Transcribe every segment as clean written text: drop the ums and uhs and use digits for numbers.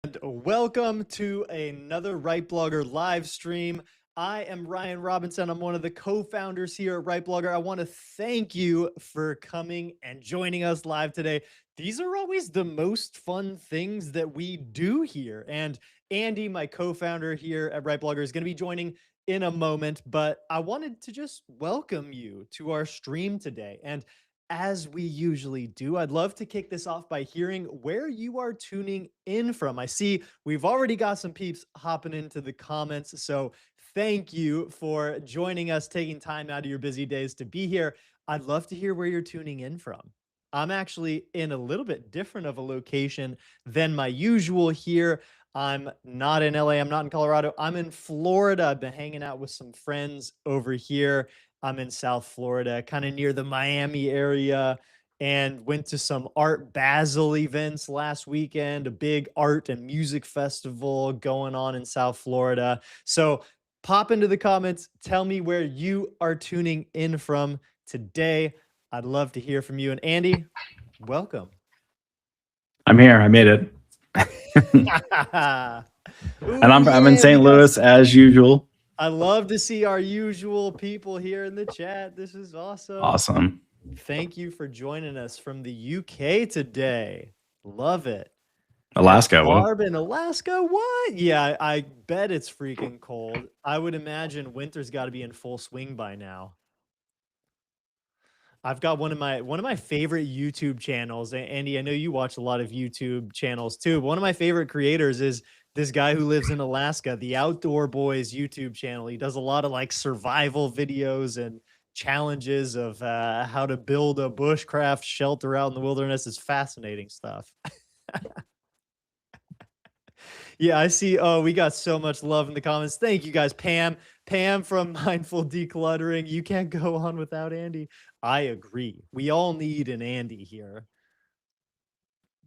And welcome to another RightBlogger live stream. I am Ryan Robinson. I'm one of the co-founders here at RightBlogger. I want to thank you for coming and joining us live today. These are always the most fun things that we do here. And Andy, my co-founder here at RightBlogger, is going to be joining in a moment, but I wanted to just welcome you to our stream today. And as we usually do, I'd love to kick this off by hearing where you are tuning in from. I see we've already got some peeps hopping into the comments, so thank you for joining us, taking time out of your busy days to be here. I'd love to hear where you're tuning in from. I'm actually in a little bit different of a location than my usual here. I'm not in LA, I'm not in Colorado, I'm in Florida. I've been hanging out with some friends over here. I'm in South Florida, kind of near the Miami area, and went to some Art Basel events last weekend, a big art and music festival going on in South Florida. So pop into the comments, tell me where you are tuning in from today. I'd love to hear from you. And Andy, welcome. I'm here. I made it. Ooh, And I'm in St. Louis as usual. I love to see our usual people here in the chat. This is awesome. Awesome. Thank you for joining us from the UK today. Love it. Alaska. Barb in Alaska? What? Yeah, I bet it's freaking cold. I would imagine winter's got to be in full swing by now. I've got one of my favorite YouTube channels. Andy, I know you watch a lot of YouTube channels too. But one of my favorite creators is this guy who lives in Alaska, the Outdoor Boys YouTube channel. He does a lot of like survival videos and challenges of how to build a bushcraft shelter out in the wilderness. It's fascinating stuff. Yeah, I see. Oh, we got so much love in the comments. Thank you guys. Pam from Mindful Decluttering. You can't go on without Andy. I agree. We all need an Andy here.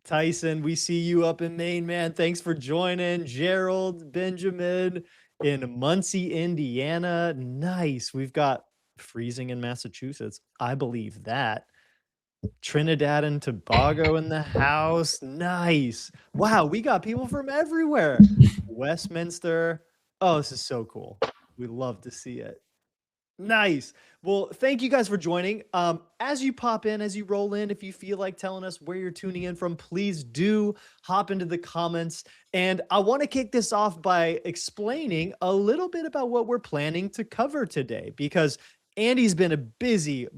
Tyson, we see you up in Maine, man. Thanks for joining. Gerald, Benjamin in Muncie, Indiana. Nice. We've got freezing in Massachusetts. I believe that. Trinidad and Tobago in the house. Nice. Wow, we got people from everywhere. Westminster. Oh, this is so cool. We love to see it. Nice. Well, thank you guys for joining. As you pop in, as you roll in, if you feel like telling us where you're tuning in from, please do hop into the comments. And I want to kick this off by explaining a little bit about what we're planning to cover today, because Andy's been a busy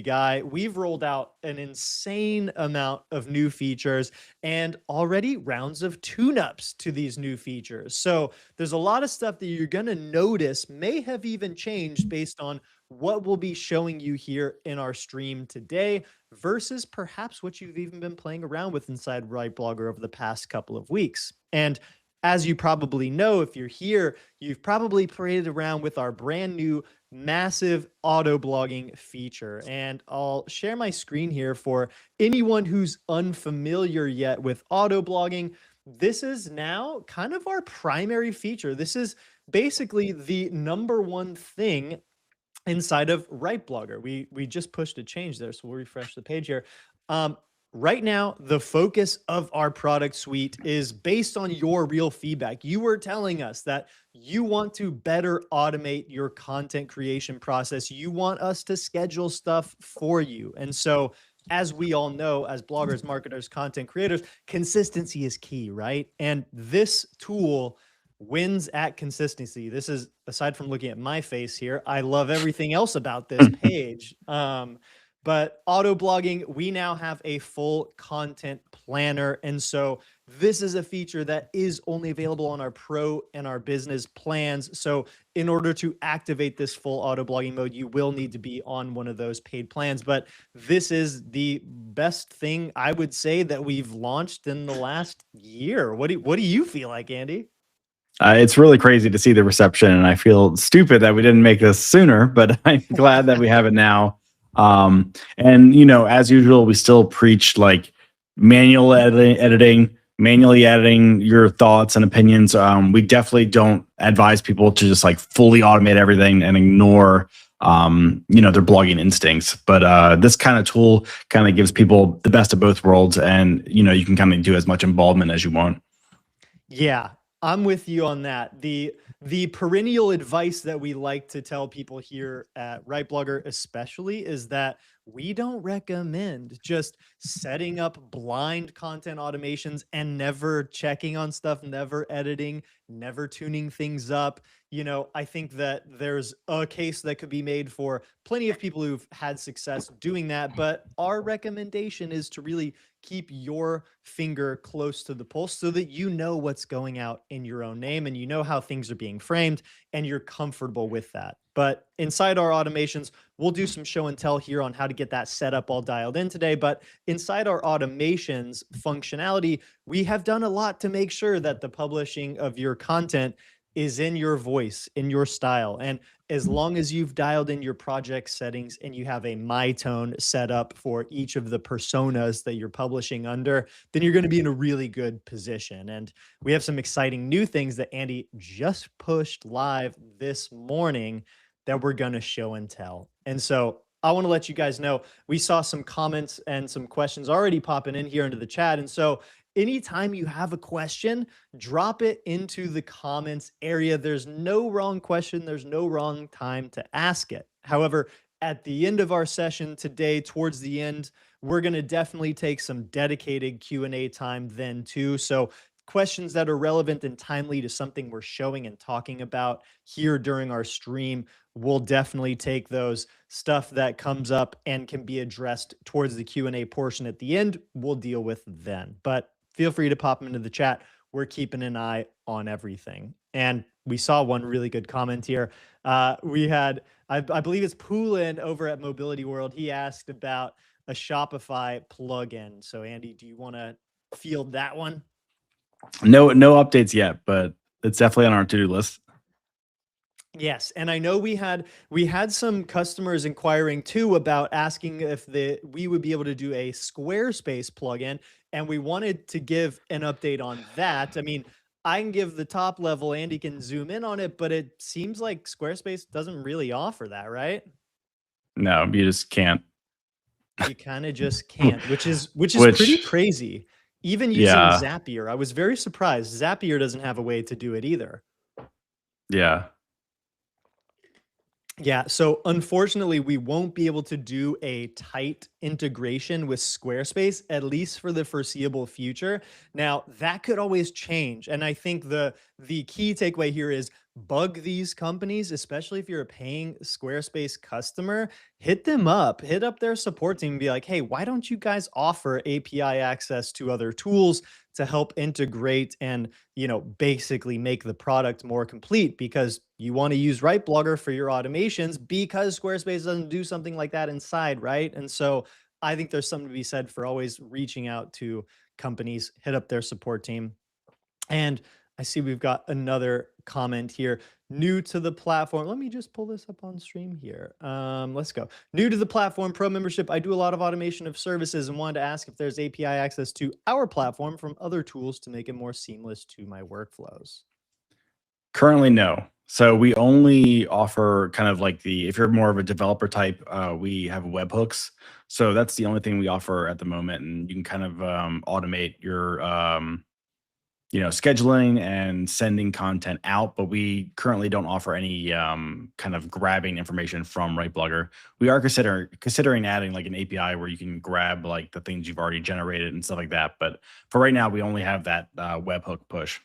guy. We've rolled out an insane amount of new features and already rounds of tune-ups to these new features. So there's a lot of stuff that you're going to notice may have even changed based on what we'll be showing you here in our stream today versus perhaps what you've even been playing around with inside RightBlogger over the past couple of weeks. And as you probably know, if you're here, you've probably played around with our brand new massive auto blogging feature. And I'll share my screen here for anyone who's unfamiliar yet with auto blogging. This is now kind of our primary feature. This is basically the #1 thing inside of RightBlogger. We just pushed a change there, so we'll refresh the page here. Right now, the focus of our product suite is based on your real feedback. You were telling us that you want to better automate your content creation process. You want us to schedule stuff for you. And so, as we all know, as bloggers, marketers, content creators, consistency is key, right? And this tool wins at consistency. This is, aside from looking at my face here, I love everything else about this page. But auto blogging, we now have a full content planner. And so this is a feature that is only available on our pro and our business plans. So in order to activate this full auto blogging mode, you will need to be on one of those paid plans. But this is the best thing I would say that we've launched in the last year. What do you feel like, Andy? It's really crazy to see the reception, and I feel stupid that we didn't make this sooner, but I'm glad that we have it now. And you know, as usual, we still preach like manual editing, manually editing your thoughts and opinions. We definitely don't advise people to just like fully automate everything and ignore their blogging instincts. But this kind of tool kind of gives people the best of both worlds, and you can kind of do as much involvement as you want. Yeah, I'm with you on that. The perennial advice that we like to tell people here at RightBlogger especially is that we don't recommend just setting up blind content automations and never checking on stuff, never editing, never tuning things up. I think that there's a case that could be made for plenty of people who've had success doing that, but our recommendation is to really keep your finger close to the pulse so that you know what's going out in your own name and you know how things are being framed and you're comfortable with that. But inside our automations, we'll do some show and tell here on how to get that setup all dialed in today. But inside our automations functionality, we have done a lot to make sure that the publishing of your content is in your voice, in your style. And as long as you've dialed in your project settings and you have a MyTone set up for each of the personas that you're publishing under, then you're going to be in a really good position. And we have some exciting new things that Andy just pushed live this morning that we're going to show and tell. And so I want to let you guys know we saw some comments and some questions already popping in here into the chat. And so anytime you have a question, drop it into the comments area. There's no wrong question. There's no wrong time to ask it. However, at the end of our session today, towards the end, we're going to definitely take some dedicated Q&A time then too. So questions that are relevant and timely to something we're showing and talking about here during our stream, we'll definitely take those. Stuff that comes up and can be addressed towards the Q&A portion at the end, we'll deal with then. But feel free to pop them into the chat. We're keeping an eye on everything. And we saw one really good comment here. We had, I believe it's Poulin over at Mobility World. He asked about a Shopify plugin. So Andy, do you want to field that one? No updates yet, but it's definitely on our to-do list. Yes, and I know we had some customers inquiring too about asking if we would be able to do a Squarespace plugin, and we wanted to give an update on that. I mean, I can give the top level, Andy can zoom in on it, but it seems like Squarespace doesn't really offer that, right? No, you just can't. You kind of just can't, which is pretty Which, crazy. Even using yeah, Zapier, I was very surprised. Zapier doesn't have a way to do it either. yeah. Yeah, so unfortunately, we won't be able to do a tight integration with Squarespace, at least for the foreseeable future. Now, that could always change. And I think the key takeaway here is bug these companies, especially if you're a paying Squarespace customer, hit them up, hit up their support team and be like, hey, why don't you guys offer API access to other tools to help integrate and basically make the product more complete, because you want to use RightBlogger for your automations because Squarespace doesn't do something like that inside, right? And so I think there's something to be said for always reaching out to companies, hit up their support team. And I see we've got another comment here. New to the platform. Let me just pull this up on stream here. Let's go. New to the platform, pro membership. I do a lot of automation of services and wanted to ask if there's API access to our platform from other tools to make it more seamless to my workflows. Currently, no. So we only offer kind of like if you're more of a developer type, we have webhooks. So that's the only thing we offer at the moment. And you can kind of automate your, scheduling and sending content out. But we currently don't offer any kind of grabbing information from RightBlogger. We are considering adding like an API where you can grab like the things you've already generated and stuff like that. But for right now, we only have that webhook push.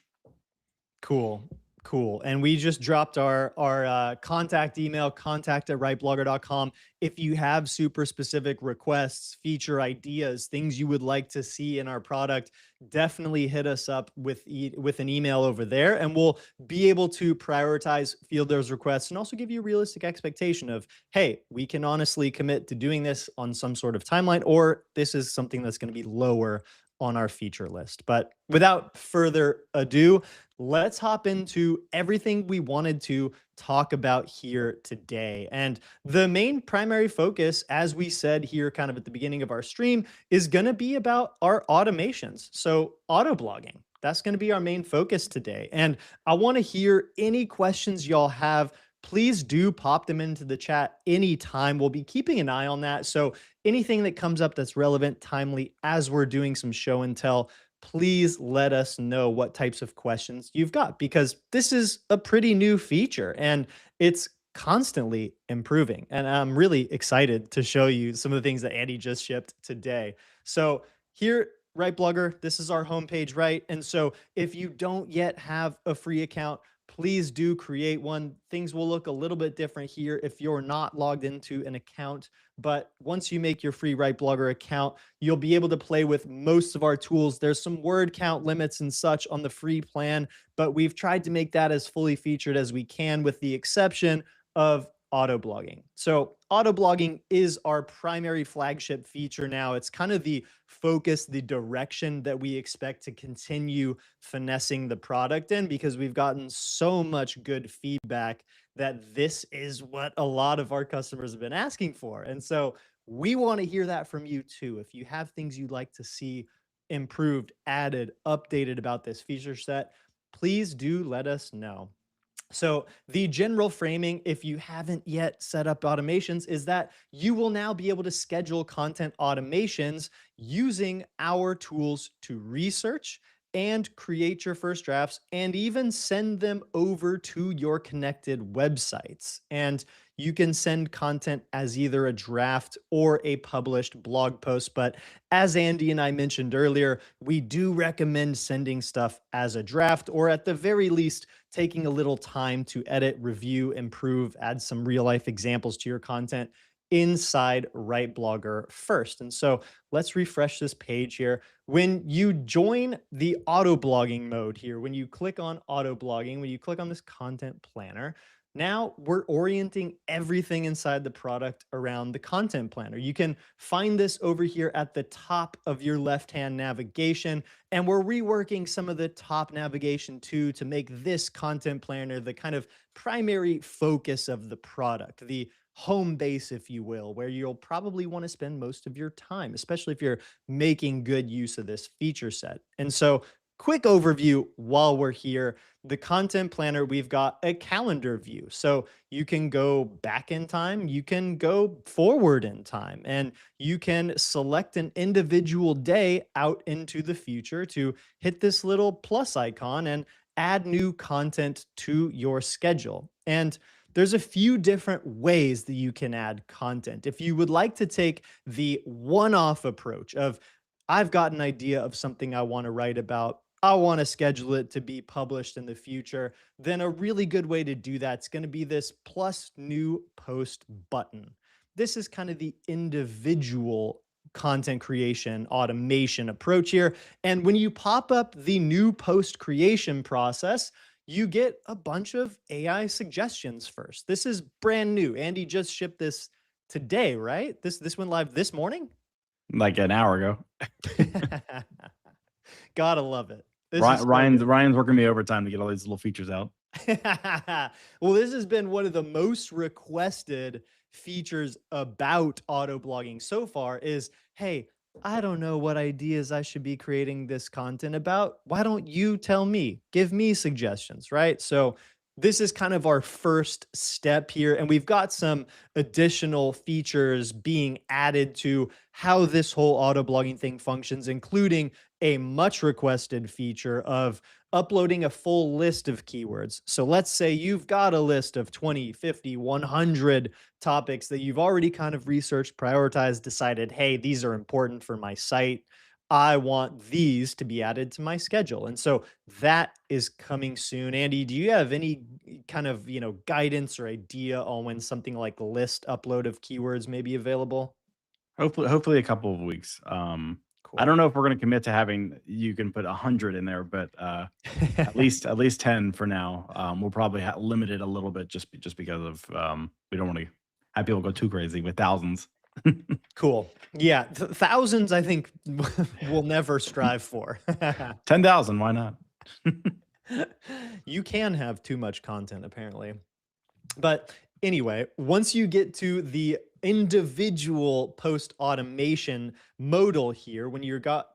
Cool. Cool. And we just dropped our contact email, contact@rightblogger.com. If you have super specific requests, feature ideas, things you would like to see in our product, definitely hit us up with an email over there, and we'll be able to prioritize, field those requests, and also give you a realistic expectation of, hey, we can honestly commit to doing this on some sort of timeline, or this is something that's going to be lower on our feature list. But without further ado, let's hop into everything we wanted to talk about here today. And the main primary focus, as we said here kind of at the beginning of our stream, is going to be about our automations. So auto blogging, that's going to be our main focus today. And I want to hear any questions y'all have. Please do pop them into the chat anytime. We'll be keeping an eye on that. So anything that comes up that's relevant, timely, as we're doing some show and tell, please let us know what types of questions you've got, because this is a pretty new feature and it's constantly improving. And I'm really excited to show you some of the things that Andy just shipped today. So here, Right Blogger, this is our homepage, right? And so if you don't yet have a free account, please do create one. Things will look a little bit different here if you're not logged into an account. But once you make your free Right Blogger account, you'll be able to play with most of our tools. There's some word count limits and such on the free plan, but we've tried to make that as fully featured as we can, with the exception of auto blogging. So auto blogging is our primary flagship feature now. It's kind of the focus, the direction that we expect to continue finessing the product in, because we've gotten so much good feedback that this is what a lot of our customers have been asking for. And so we want to hear that from you too. If you have things you'd like to see improved, added, updated about this feature set, please do let us know. So the general framing, if you haven't yet set up automations, is that you will now be able to schedule content automations using our tools to research and create your first drafts and even send them over to your connected websites. And you can send content as either a draft or a published blog post. But as Andy and I mentioned earlier, we do recommend sending stuff as a draft, or at the very least, taking a little time to edit, review, improve, add some real life examples to your content inside Right Blogger first. And so let's refresh this page here. When you join the auto blogging mode here, when you click on auto blogging, when you click on this content planner, now we're orienting everything inside the product around the content planner. You can find this over here at the top of your left-hand navigation, and we're reworking some of the top navigation too to make this content planner the kind of primary focus of the product, the home base, if you will, where you'll probably want to spend most of your time, especially if you're making good use of this feature set. And so, quick overview while we're here. The content planner, we've got a calendar view. So you can go back in time, you can go forward in time, and you can select an individual day out into the future to hit this little plus icon and add new content to your schedule. And there's a few different ways that you can add content. If you would like to take the one-off approach of, I've got an idea of something I want to write about, I want to schedule it to be published in the future, then a really good way to do that is going to be this plus new post button. This is kind of the individual content creation automation approach here. And when you pop up the new post creation process, you get a bunch of AI suggestions first. This is brand new. Andy just shipped this today, right? This went live this morning. Like an hour ago. Gotta love it. This is so Ryan's working me overtime to get all these little features out. Well, this has been one of the most requested features about auto blogging so far is, hey, I don't know what ideas I should be creating this content about. Why don't you tell me? Give me suggestions, right? So this is kind of our first step here, and we've got some additional features being added to how this whole auto blogging thing functions, including a much requested feature of uploading a full list of keywords. So let's say you've got a list of 20, 50, 100 topics that you've already kind of researched, prioritized, decided, hey, these are important for my site. I want these to be added to my schedule. And so that is coming soon. Andy, do you have any kind of, guidance or idea on when something like list upload of keywords may be available? Hopefully a couple of weeks. I Cool. don't know if we're going to commit to having you can put 100 in there, but at least 10 for now. We'll probably limit it a little bit just because of we don't want to have people go too crazy with thousands. Cool. Yeah, thousands, I think, we'll never strive for. 10,000, why not? You can have too much content, apparently. But anyway, once you get to the individual post automation modal here, when you've got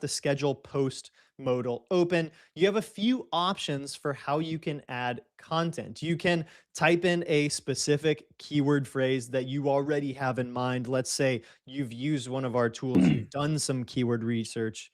the schedule post modal open, you have a few options for how you can add content. You can type in a specific keyword phrase that you already have in mind. Let's say you've used one of our tools, you've done some keyword research,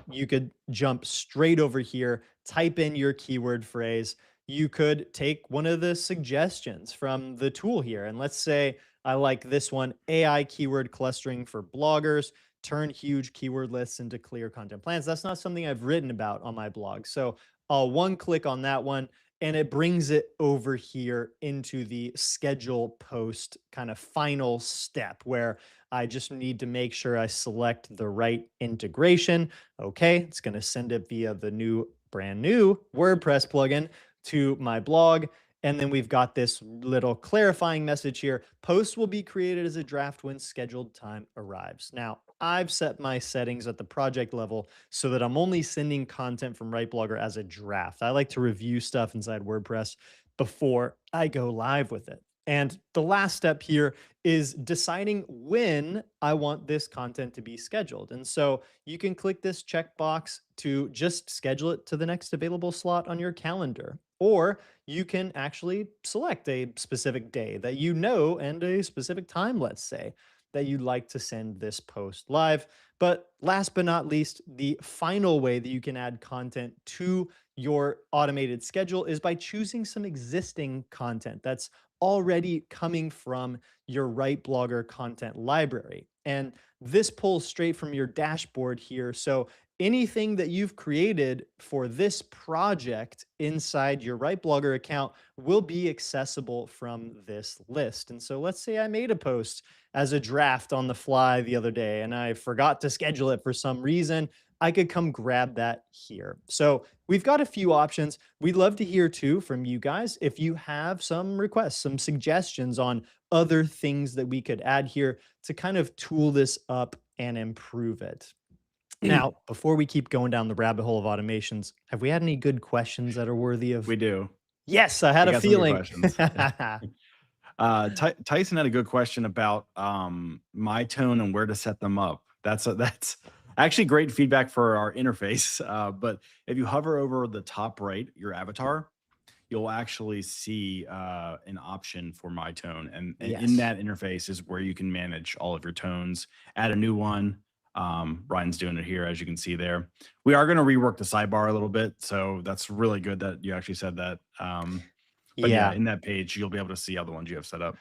you could jump straight over here, type in your keyword phrase. You could take one of the suggestions from the tool here. And let's say I like this one, AI keyword clustering for bloggers, turn huge keyword lists into clear content plans. That's not something I've written about on my blog. So I'll one click on that one and it brings it over here into the schedule post kind of final step where I just need to make sure I select the right integration. Okay, it's going to send it via the brand new WordPress plugin to my blog. And then we've got this little clarifying message here. Posts will be created as a draft when scheduled time arrives. Now, I've set my settings at the project level so that I'm only sending content from RightBlogger as a draft. I like to review stuff inside WordPress before I go live with it. And the last step here is deciding when I want this content to be scheduled. And so you can click this checkbox to just schedule it to the next available slot on your calendar. Or you can actually select a specific day that you know and a specific time, let's say, that you'd like to send this post live. But last but not least, the final way that you can add content to your automated schedule is by choosing some existing content that's already coming from your RightBlogger content library. And this pulls straight from your dashboard here. So anything that you've created for this project inside your RightBlogger account will be accessible from this list. And so let's say I made a post as a draft on the fly the other day and I forgot to schedule it for some reason. I could come grab that here. So we've got a few options. We'd love to hear too from you guys if you have some requests, some suggestions on other things that we could add here to kind of tool this up and improve it. Now, before we keep going down the rabbit hole of automations, have we had any good questions that are worthy of? We do. Yes, I had We a got some good feeling. questions. Tyson had a good question about MyTone and where to set them up. That's actually great feedback for our interface. But if you hover over the top right, your avatar, you'll actually see an option for MyTone, and in Yes. that interface is where you can manage all of your tones. Add a new one. Ryan's doing it here, as you can see there. We are going to rework the sidebar a little bit, so that's really good that you actually said that. But yeah, Yeah. in that page, you'll be able to see all the ones you have set up.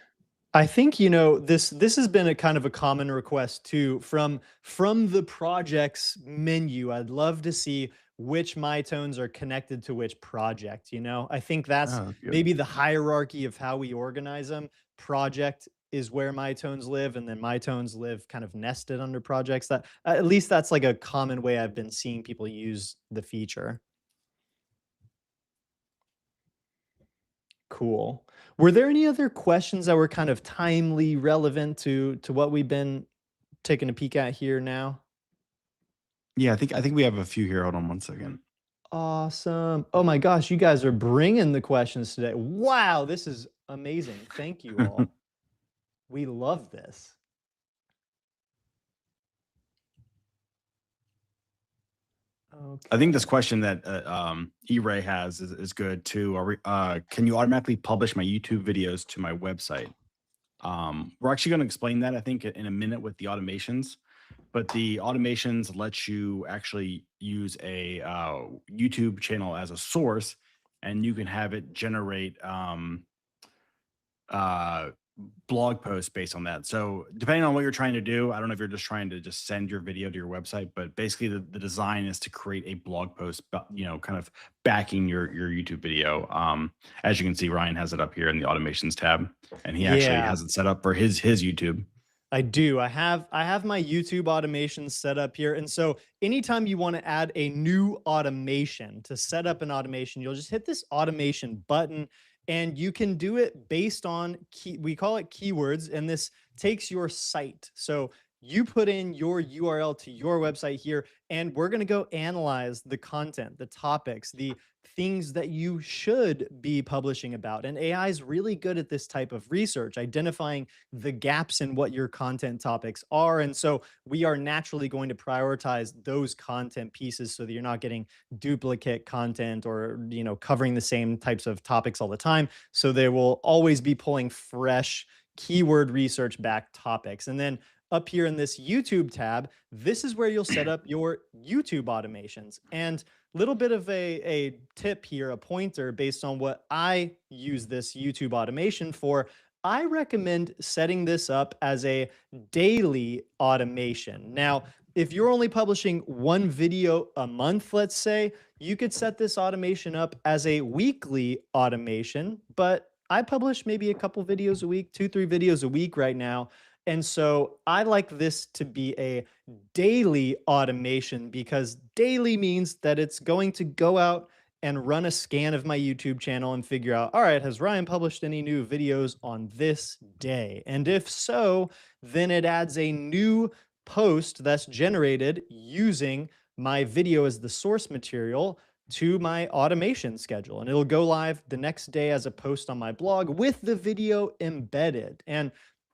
I think this has been a kind of a common request too from the projects menu. I'd love to see which my tones are connected to which project, you know? I think that's Oh, good. maybe the hierarchy of how we organize them. Project is where my tones live and then my tones live kind of nested under projects. That at least that's like a common way I've been seeing people use the feature. Cool. Were there any other questions that were kind of timely relevant to what we've been taking a peek at here now? Yeah, I think we have a few here. Hold on one second. Awesome. Oh my gosh, you guys are bringing the questions today. Wow, this is amazing. Thank you all. We love this. I think this Okay. question that E-Ray has is good too. Can you automatically publish my YouTube videos to my website? We're actually going to explain that, I think, in a minute with the automations. But the automations let you actually use a YouTube channel as a source, and you can have it generate uh, blog posts based on that. So depending on what you're trying to do, I don't know if you're just trying to just send your video to your website, but basically the design is to create a blog post, kind of backing your YouTube video. As you can see, Ryan has it up here in the automations tab, and he actually Yeah. has it set up for his YouTube. I do. I have my YouTube automations set up here. And so anytime you want to add a new automation to set up an automation, you'll just hit this automation button and you can do it based on we call it keywords, and this takes your site. So you put in your URL to your website here, and we're going to go analyze the content, the topics, the things that you should be publishing about. And AI is really good at this type of research, identifying the gaps in what your content topics are. And so we are naturally going to prioritize those content pieces so that you're not getting duplicate content or, covering the same types of topics all the time. So they will always be pulling fresh keyword research back topics. And then up here in this YouTube tab, this is where you'll set up your YouTube automations. And little bit of a tip here, a pointer based on what I use this YouTube automation for. I recommend setting this up as a daily automation. Now, if you're only publishing one video a month, let's say, you could set this automation up as a weekly automation, but I publish maybe a couple videos a week, 2, 3 videos a week right now. And so I like this to be a daily automation because daily means that it's going to go out and run a scan of my YouTube channel and figure out, all right, has Ryan published any new videos on this day? And if so, then it adds a new post that's generated using my video as the source material to my automation schedule. And it'll go live the next day as a post on my blog with the video embedded. And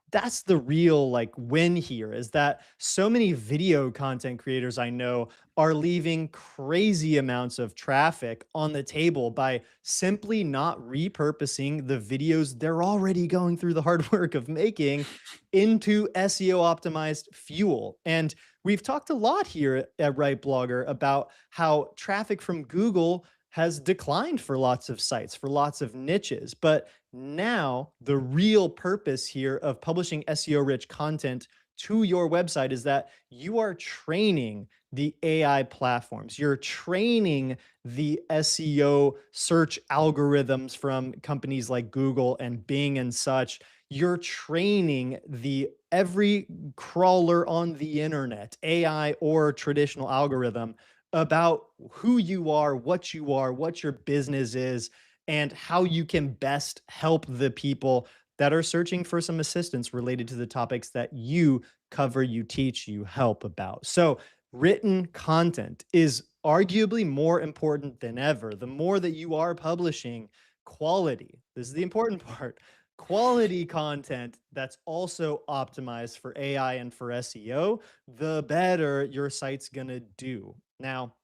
that's the real like win here, is that so many video content creators I know are leaving crazy amounts of traffic on the table by simply not repurposing the videos they're already going through the hard work of making into SEO optimized fuel. And we've talked a lot here at RightBlogger about how traffic from Google has declined for lots of sites, for lots of niches. But now, the real purpose here of publishing SEO rich content to your website is that you are training the AI platforms. You're training the SEO search algorithms from companies like Google and Bing and such. You're training the every crawler on the internet, AI or traditional algorithm, about who you are, what your business is, and how you can best help the people that are searching for some assistance related to the topics that you cover, you teach, you help about. So, written content is arguably more important than ever. The more that you are publishing quality, this is the important part, quality content that's also optimized for AI and for SEO, the better your site's gonna do. Now,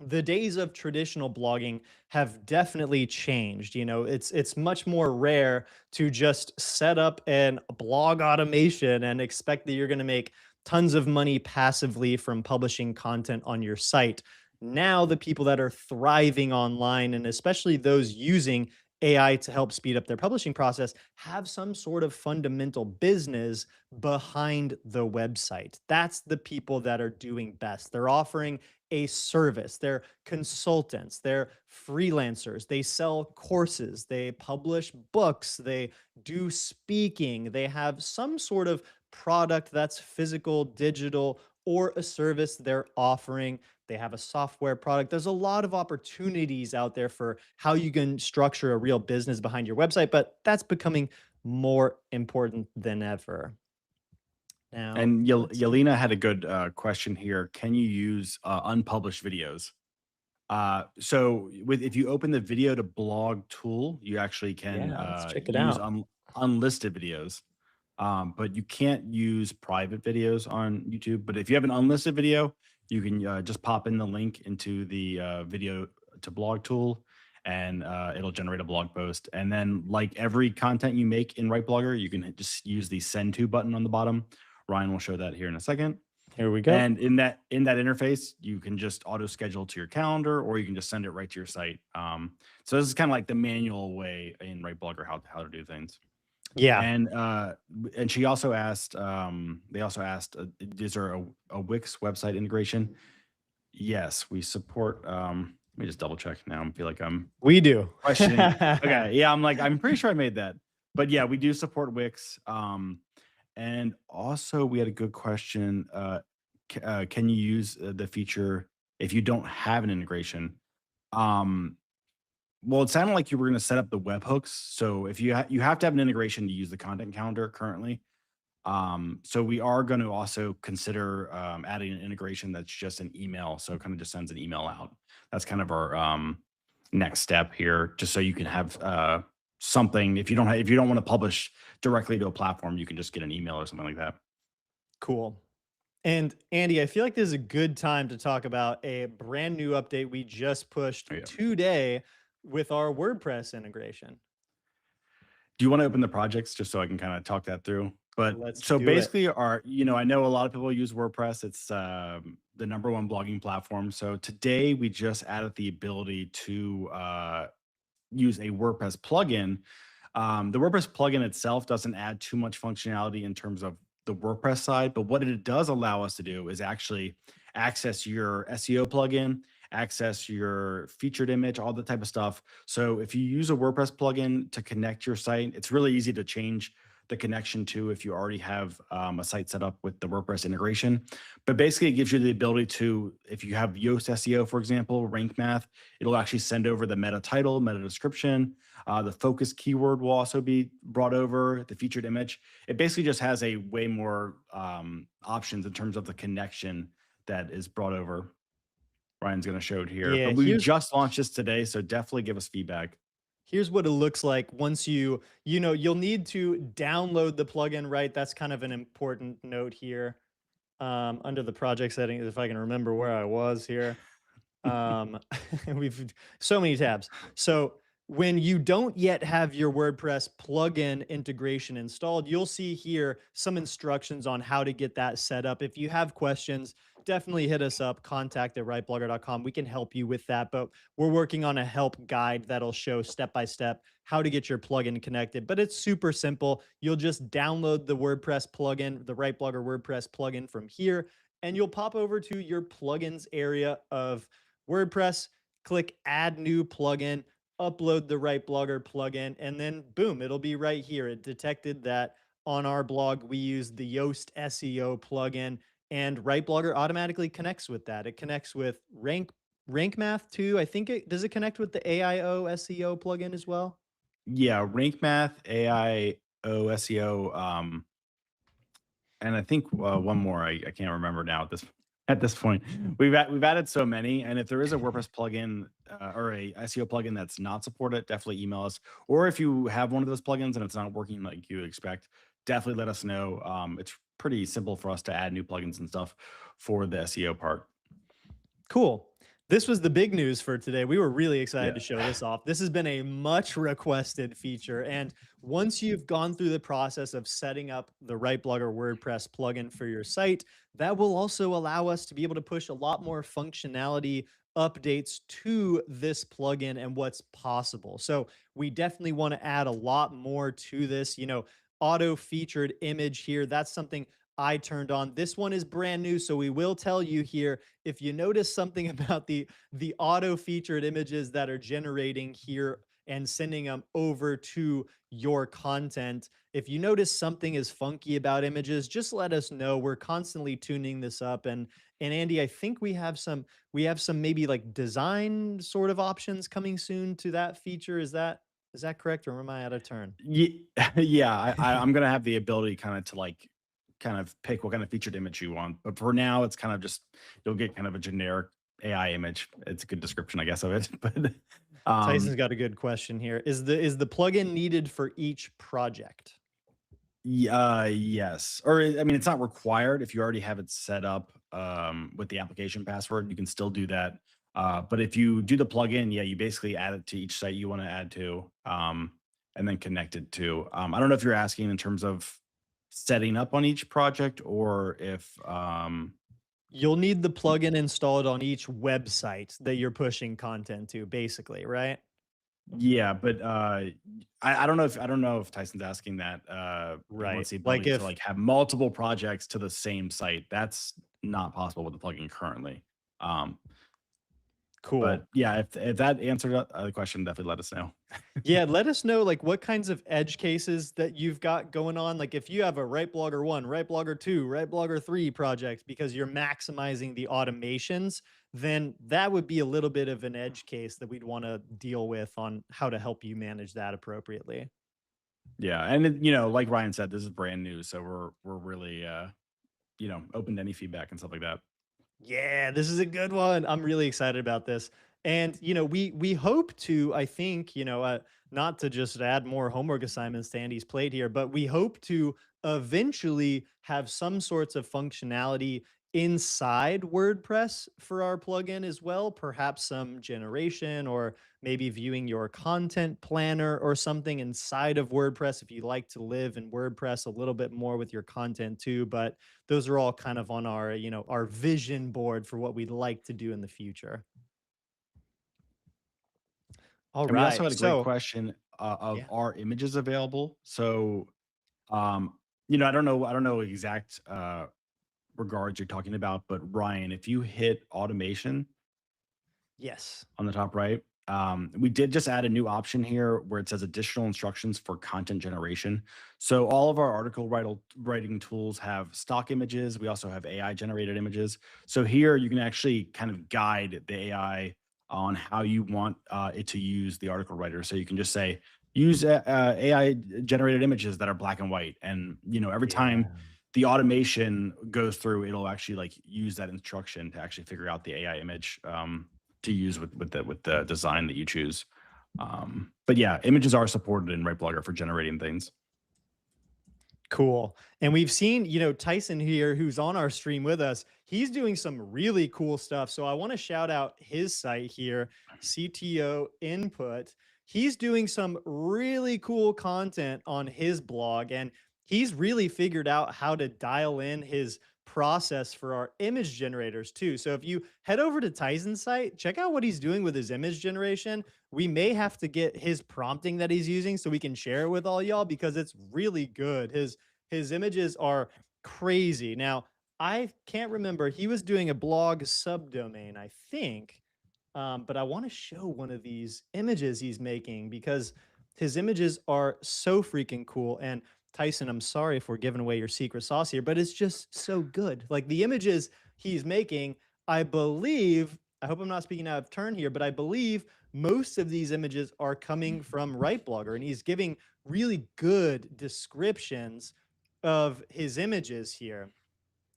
the days of traditional blogging have definitely changed. You know, it's much more rare to just set up an blog automation and expect that you're going to make tons of money passively from publishing content on your site. Now, the people that are thriving online, and especially those using AI to help speed up their publishing process, have some sort of fundamental business behind the website. That's the people that are doing best. They're offering a service. They're consultants, they're freelancers, they sell courses, they publish books, they do speaking, they have some sort of product that's physical, digital, or a service they're offering. They have a software product. There's a lot of opportunities out there for how you can structure a real business behind your website, but that's becoming more important than ever. Now, And let's see. Yelena had a good question here. Can you use unpublished videos? So if you open the video to blog tool, you actually can Yeah, let's check it use out. unlisted videos. But you can't use private videos on YouTube. But if you have an unlisted video, you can just pop in the link into the video to blog tool, and it'll generate a blog post. And then, like every content you make in RightBlogger, you can just use the send to button on the bottom. Ryan will show that here in a second. Here we go. And in that interface, you can just auto schedule to your calendar, or you can just send it right to your site. So this is kind of like the manual way in RightBlogger how to do things. Yeah. And she also asked, they also asked, is there a Wix website integration? Yes, we support. Let me just double check now. I feel like I'm We do. questioning. Okay, yeah, I'm pretty sure I made that, but yeah, we do support Wix. And also we had a good question. Can you use the feature if you don't have an integration? Well, it sounded like you were going to set up the webhooks. So if you you have to have an integration to use the content calendar currently. So we are going to also consider adding an integration that's just an email. So it kind of just sends an email out. That's kind of our next step here, just so you can have something. If you don't want to publish directly to a platform, you can just get an email or something like that. Cool. And Andy, I feel like this is a good time to talk about a brand new update we just pushed Oh, yeah. today with our WordPress integration. Do you want to open the projects just so I can kind of talk that through? But Let's so do it. basically, I know a lot of people use WordPress. It's the number one blogging platform. So today we just added the ability to use a WordPress plugin. The WordPress plugin itself doesn't add too much functionality in terms of the WordPress side, but what it does allow us to do is actually access your SEO plugin, access your featured image, all the type of stuff. So if you use a WordPress plugin to connect your site, it's really easy to change the connection to if you already have a site set up with the WordPress integration. But basically, it gives you the ability to, if you have Yoast SEO, for example, rank math, it'll actually send over the meta title, meta description. The focus keyword will also be brought over, the featured image. It basically just has a way more options in terms of the connection that is brought over. Ryan's going to show it here. Yeah, But we just launched this today, so definitely give us feedback. here's what it looks like once you'll need to download the plugin, right? That's kind of an important note here. Under the project settings, if I can remember where I was here. Um, we've so many tabs. So when you don't yet have your WordPress plugin integration installed, you'll see here some instructions on how to get that set up. If you have questions, definitely hit us up, contact@rightblogger.com. We can help you with that, but we're working on a help guide that'll show step by step how to get your plugin connected. But it's super simple. You'll just download the WordPress plugin, the RightBlogger WordPress plugin from here, and you'll pop over to your plugins area of WordPress, click add new plugin, upload the RightBlogger plugin, and then boom, it'll be right here. It detected that on our blog we use the Yoast SEO plugin, and RightBlogger automatically connects with that. It connects with Rank Math too. I think it does. It connect with the AIO SEO plugin as well? Yeah, rank math, AIO SEO, and I think one more. I can't remember now at this point. We've added so many, and if there is a WordPress plugin or a SEO plugin that's not supported, definitely email us. Or if you have one of those plugins and it's not working like you expect, definitely let us know. It's pretty simple for us to add new plugins and stuff for the SEO part. Cool. This was the big news for today. We were really excited Yeah. to show this off. This has been a much requested feature. And once you've gone through the process of setting up the RightBlogger WordPress plugin for your site, that will also allow us to be able to push a lot more functionality updates to this plugin and what's possible. So we definitely want to add a lot more to this. Auto featured image here. That's something I turned on. This one is brand new, so we will tell you here if you notice something about the auto featured images that are generating here and sending them over to your content. If you notice something is funky about images, just let us know. We're constantly tuning this up. And Andy, I think we have some maybe like design sort of options coming soon to that feature. Is that correct, or am I out of turn? Yeah, I'm gonna have the ability kind of to like kind of pick what kind of featured image you want. But for now, it's kind of just you'll get kind of a generic AI image. It's a good description, I guess, of it. But Tyson's got a good question here. Is the plugin needed for each project? yeah, yes. Or I mean, it's not required if you already have it set up with the application password. You can still do that. But if you do the plugin, yeah, you basically add it to each site you want to add to, and then connect it to. I don't know if you're asking in terms of setting up on each project or if You'll need the plugin installed on each website that you're pushing content to, basically, right? yeah, but I don't know if Tyson's asking that. He Right. wants the Like ability to if like have multiple projects to the same site. That's not possible with the plugin currently. Um, but Cool. yeah, if that answered the question, definitely let us know. Yeah, let us know like what kinds of edge cases that you've got going on. Like if you have a Right Blogger 1, Right Blogger 2, Right Blogger 3 project because you're maximizing the automations, then that would be a little bit of an edge case that we'd want to deal with on how to help you manage that appropriately. Yeah, and like Ryan said, this is brand new, so we're really open to any feedback and stuff like that. Yeah, this is a good one. I'm really excited about this. And we hope to, I think, not to just add more homework assignments to Andy's plate here, but we hope to eventually have some sorts of functionality inside WordPress for our plugin as well, perhaps some generation or maybe viewing your content planner or something inside of WordPress if you like to live in WordPress a little bit more with your content too. But those are all kind of on our, our vision board for what we'd like to do in the future. All And we also right. had a great So, question of yeah. are images available? So, um, I don't know exact regards you're talking about, but Ryan, if you hit automation Yes. on the top right. We did just add a new option here where it says additional instructions for content generation. So all of our writing tools have stock images. We also have AI generated images. So here you can actually kind of guide the AI on how you want it to use the article writer. So you can just say use AI generated images that are black and white, and every time Yeah. the automation goes through, it'll actually like use that instruction to actually figure out the AI image. To use with the design that you choose. But yeah, images are supported in RightBlogger for generating things. Cool. And we've seen, Tyson here, who's on our stream with us, he's doing some really cool stuff. So I want to shout out his site here, CTO Input. He's doing some really cool content on his blog, and he's really figured out how to dial in his process for our image generators too. So if you head over to Tyson's site, check out what he's doing with his image generation. We may have to get his prompting that he's using so we can share it with all y'all because it's really good. His images are crazy. Now, I can't remember. He was doing a blog subdomain, I think. But I want to show one of these images he's making because his images are so freaking cool. And Tyson, I'm sorry if we're giving away your secret sauce here, but it's just so good. Like the images he's making, I believe, I hope I'm not speaking out of turn here, but I believe most of these images are coming from RightBlogger, and he's giving really good descriptions of his images here.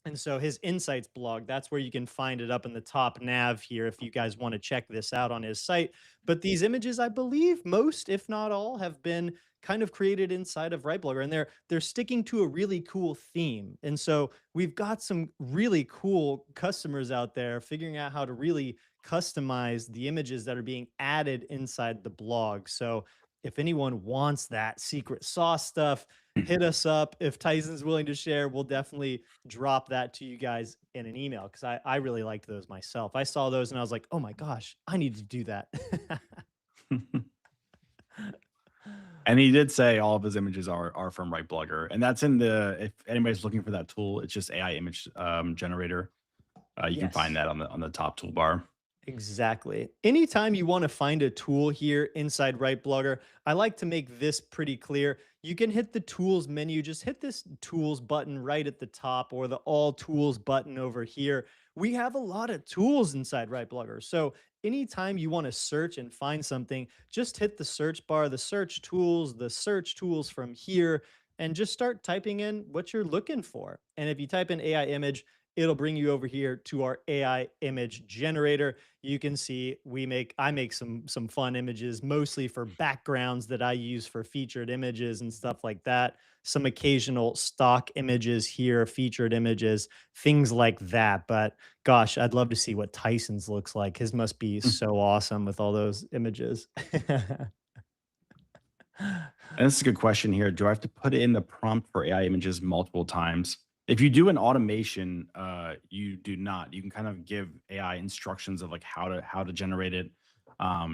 And so his insights blog, that's where you can find it up in the top nav here if you guys want to check this out on his site. But these images, I believe most, if not all, have been kind of created inside of RightBlogger, and they're sticking to a really cool theme. And so we've got some really cool customers out there figuring out how to really customize the images that are being added inside the blog. So if anyone wants that secret sauce stuff, hit us up. If Tyson's willing to share, we'll definitely drop that to you guys in an email because I really liked those myself. I saw those and I was like, oh my gosh, I need to do that. And he did say all of his images are from RightBlogger, and that's in the if anybody's looking for that tool, it's just AI image generator. You can find Yes. that on the top toolbar. Exactly. Anytime you want to find a tool here inside RightBlogger, I like to make this pretty clear. You can hit the tools menu, just hit this tools button right at the top or the all tools button over here. We have a lot of tools inside RightBlogger. So anytime you want to search and find something, just hit the search bar, the search tools from here, and just start typing in what you're looking for. And if you type in AI image, it'll bring you over here to our AI image generator. You can see I make some fun images, mostly for backgrounds that I use for featured images and stuff like that. Some occasional stock images here, featured images, things like that. But gosh, I'd love to see what Tyson's looks like. His must be so awesome with all those images. And this is a good question here. Do I have to put in the prompt for AI images multiple times? If you do an automation, you do not. You can kind of give AI instructions of like how to generate it,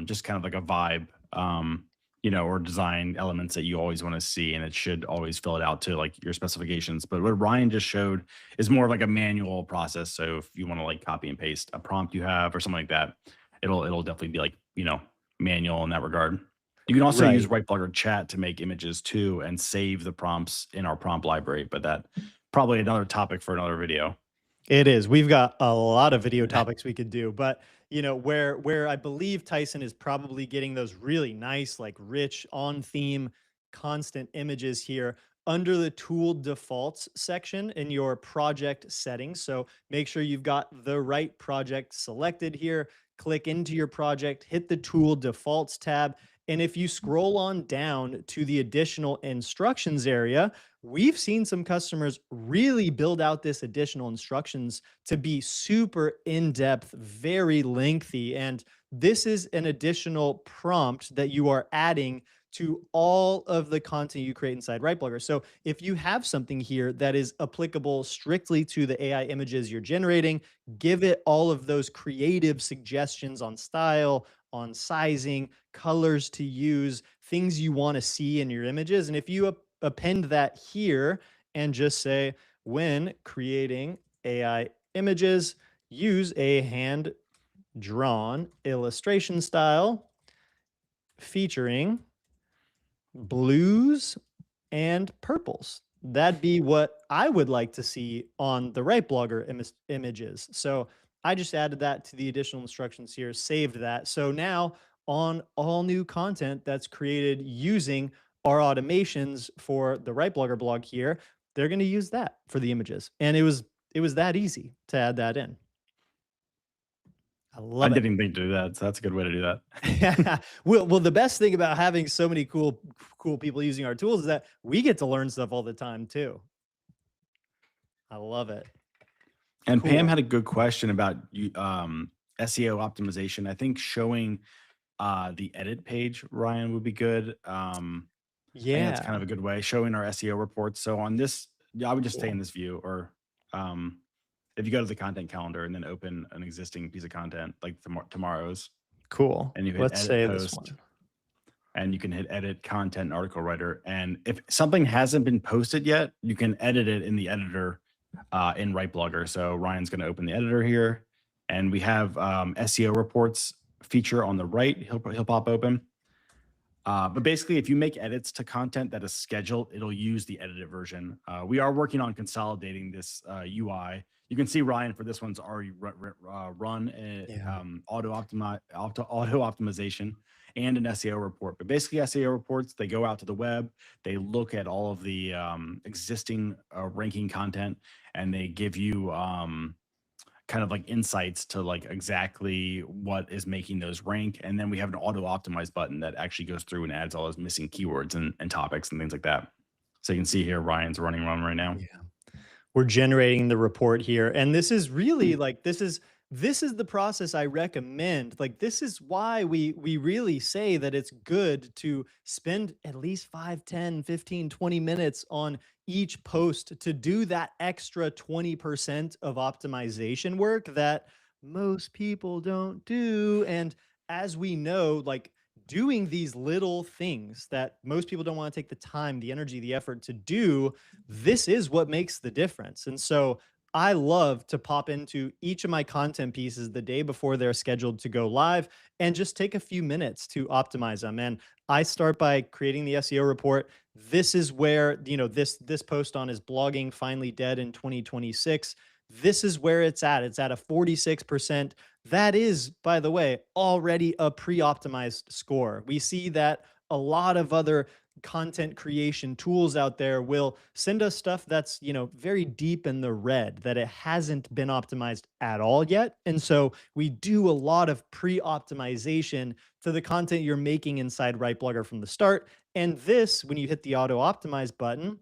just kind of like a vibe, or design elements that you always want to see, and it should always fill it out to like your specifications. But what Ryan just showed is more of like a manual process. So if you want to like copy and paste a prompt you have or something like that, it'll definitely be like manual in that regard. You can also use Right. RightBlogger Chat to make images too and save the prompts in our prompt library, but that probably another topic for another video. It is. We've got a lot of video topics we could do, but where I believe Tyson is probably getting those really nice, like rich, on theme, constant images here under the tool defaults section in your project settings. So make sure you've got the right project selected here. Click into your project, hit the tool defaults tab. And if you scroll on down to the additional instructions area, we've seen some customers really build out this additional instructions to be super in-depth, very lengthy. And this is an additional prompt that you are adding to all of the content you create inside RightBlogger. So if you have something here that is applicable strictly to the AI images you're generating, give it all of those creative suggestions on style, on sizing, colors to use, things you want to see in your images. And if you append that here and just say, when creating AI images, use a hand drawn illustration style featuring blues and purples. That'd be what I would like to see on the RightBlogger images. So I just added that to the additional instructions here, saved that. So now on all new content that's created using our automations for the RightBlogger blog here, they're going to use that for the images. And it was that easy to add that in. I I love it. didn't even think to do that. So that's a good way to do that. Well, the best thing about having so many cool people using our tools is that we get to learn stuff all the time too. I love it. And Pam Cool. had a good question about SEO optimization. I think showing the edit page, Ryan, would be good. I think that's kind Yeah. of a good way, showing our SEO reports. So on this, I would just stay in Cool. this view, or if you go to the content calendar and then open an existing piece of content like tomorrow's, Cool. and you hit Let's edit say this post, one. and you can hit edit content and article writer. And if something hasn't been posted yet, you can edit it in the editor in RightBlogger. So Ryan's going to open the editor here, and we have SEO reports feature on the right. He'll pop open. But basically, if you make edits to content that is scheduled, it'll use the edited version. We are working on consolidating this UI. You can see Ryan for this one's already run Yeah. auto optimization and an SEO report. But basically, SEO reports, they go out to the web, they look at all of the existing ranking content, and they give you kind of like insights to like exactly what is making those rank. And then we have an auto optimize button that actually goes through and adds all those missing keywords and topics and things like that. So you can see here, Ryan's running one right now. Yeah. We're generating the report here, and this is really like this is the process I recommend. Like, this is why we really say that it's good to spend at least 5, 10, 15, 20 minutes on each post to do that extra 20% of optimization work that most people don't do. And as we know, like, doing these little things that most people don't want to take the time, the energy, the effort to do, this is what makes the difference. And so I love to pop into each of my content pieces the day before they're scheduled to go live and just take a few minutes to optimize them. And I start by creating the SEO report. This is where, this post on is blogging finally dead in 2026. This is where it's at. It's at a 46%. That is, by the way, already a pre-optimized score. We see that a lot of other content creation tools out there will send us stuff that's, very deep in the red, that it hasn't been optimized at all yet. And so we do a lot of pre-optimization to the content you're making inside RightBlogger from the start. And this, when you hit the auto optimize button,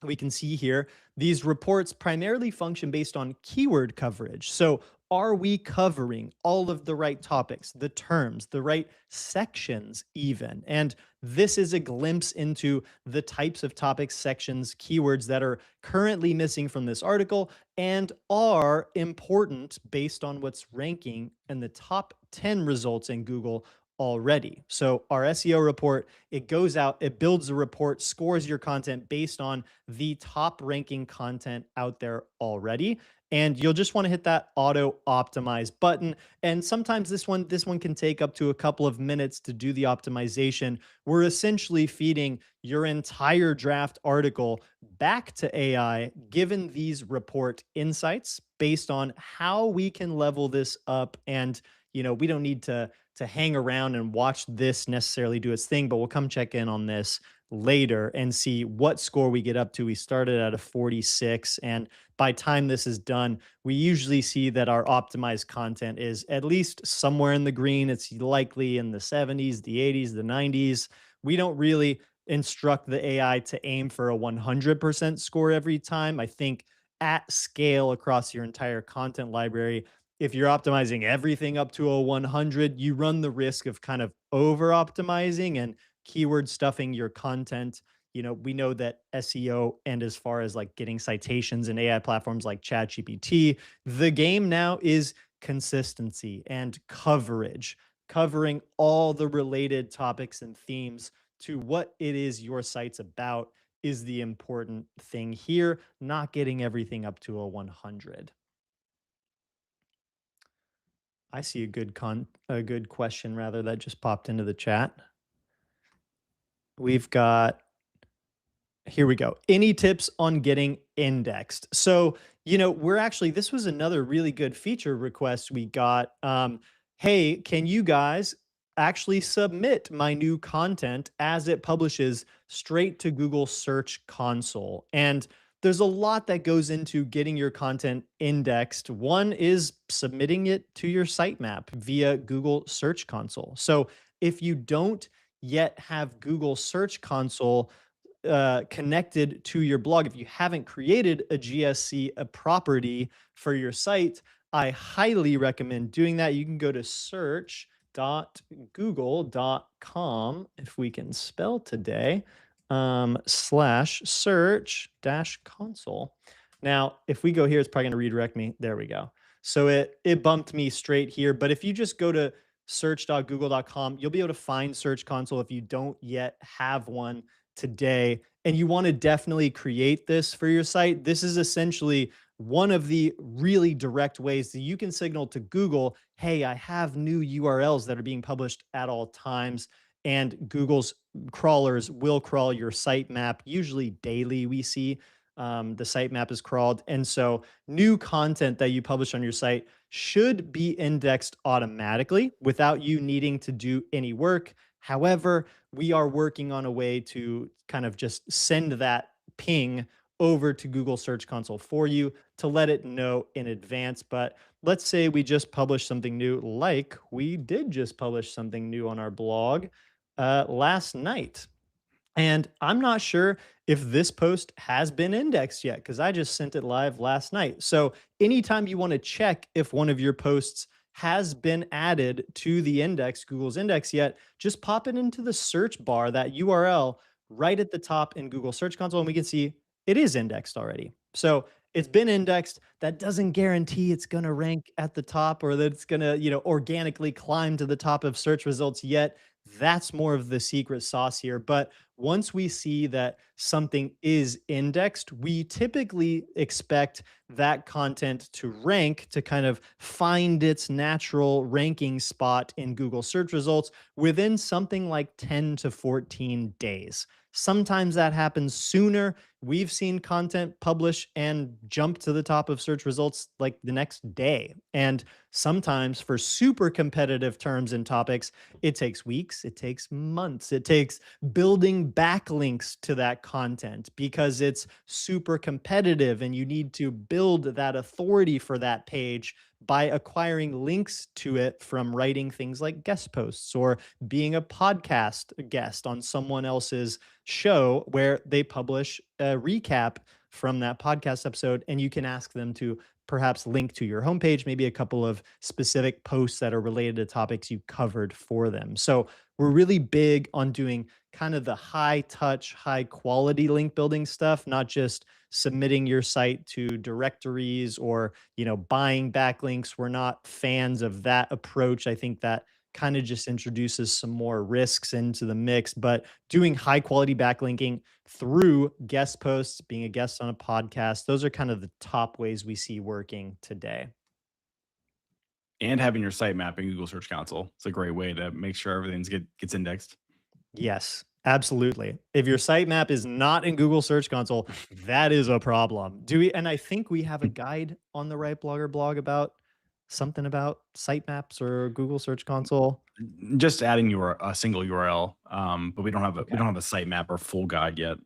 we can see here, these reports primarily function based on keyword coverage. So are we covering all of the right topics, the terms, the right sections even? And this is a glimpse into the types of topics, sections, keywords that are currently missing from this article and are important based on what's ranking in the top 10 results in Google already. So our SEO report, it goes out, it builds a report, scores your content based on the top ranking content out there already. And you'll just want to hit that auto optimize button. And sometimes this one can take up to a couple of minutes to do the optimization. We're essentially feeding your entire draft article back to AI, given these report insights based on how we can level this up. And we don't need to hang around and watch this necessarily do its thing, but we'll come check in on this later and see what score we get up to. We started at a 46, and by time this is done, we usually see that our optimized content is at least somewhere in the green. It's likely in the 70s, the 80s, the 90s. We don't really instruct the AI to aim for a 100% score every time. I think at scale across your entire content library, if you're optimizing everything up to a 100, you run the risk of kind of over optimizing and keyword stuffing your content. We know that SEO, and as far as like getting citations in AI platforms like ChatGPT, the game now is consistency and coverage, covering all the related topics and themes to what it is your site's about is the important thing here, not getting everything up to a 100. I see a good question rather that just popped into the chat. We've got Here we go. Any tips on getting indexed? So, this was another really good feature request we got. Hey, can you guys actually submit my new content as it publishes straight to Google Search Console? And there's a lot that goes into getting your content indexed. One is submitting it to your sitemap via Google Search Console. So, if you don't yet have Google Search Console, connected to your blog, if you haven't created a GSC, a property for your site, I highly recommend doing that. You can go to search.google.com, if we can spell today, slash search dash console. Now, if we go here, it's probably going to redirect me. There we go. So it bumped me straight here. But if you just go to search.google.com, you'll be able to find Search Console if you don't yet have one today and you want to definitely create this for your site. This is essentially one of the really direct ways that you can signal to Google, hey, I have new URLs that are being published at all times. And Google's crawlers will crawl your sitemap, usually daily. We see the sitemap is crawled. And so new content that you publish on your site should be indexed automatically without you needing to do any work. However, we are working on a way to kind of just send that ping over to Google Search Console for you to let it know in advance. But let's say we just published something new, like we did just publish something new on our blog last night. And I'm not sure if this post has been indexed yet because I just sent it live last night. So anytime you want to check if one of your posts has been added to the index, Google's index yet, just pop it into the search bar, that URL right at the top in Google Search Console, and we can see it is indexed already. So it's been indexed. That doesn't guarantee it's going to rank at the top or that it's going to, organically climb to the top of search results yet. That's more of the secret sauce here. But once we see that something is indexed, we typically expect that content to rank, to kind of find its natural ranking spot in Google search results within something like 10 to 14 days. Sometimes that happens sooner. We've seen content publish and jump to the top of search results like the next day. And sometimes for super competitive terms and topics, it takes weeks, it takes months, it takes building backlinks to that content because it's super competitive and you need to build that authority for that page by acquiring links to it from writing things like guest posts or being a podcast guest on someone else's show where they publish a recap from that podcast episode, and you can ask them to perhaps link to your homepage, maybe a couple of specific posts that are related to topics you covered for them. So we're really big on doing kind of the high touch, high quality link building stuff, not just submitting your site to directories or, buying backlinks. We're not fans of that approach. I think that kind of just introduces some more risks into the mix, but doing high quality backlinking through guest posts, being a guest on a podcast, those are kind of the top ways we see working today. And having your sitemap in Google Search Console. It's a great way to make sure everything gets indexed. Yes, absolutely. If your sitemap is not in Google Search Console, that is a problem. And I think we have a guide on the RightBlogger blog about something about sitemaps or Google Search Console. Just adding a single URL, but we don't have a Okay. sitemap or full guide yet.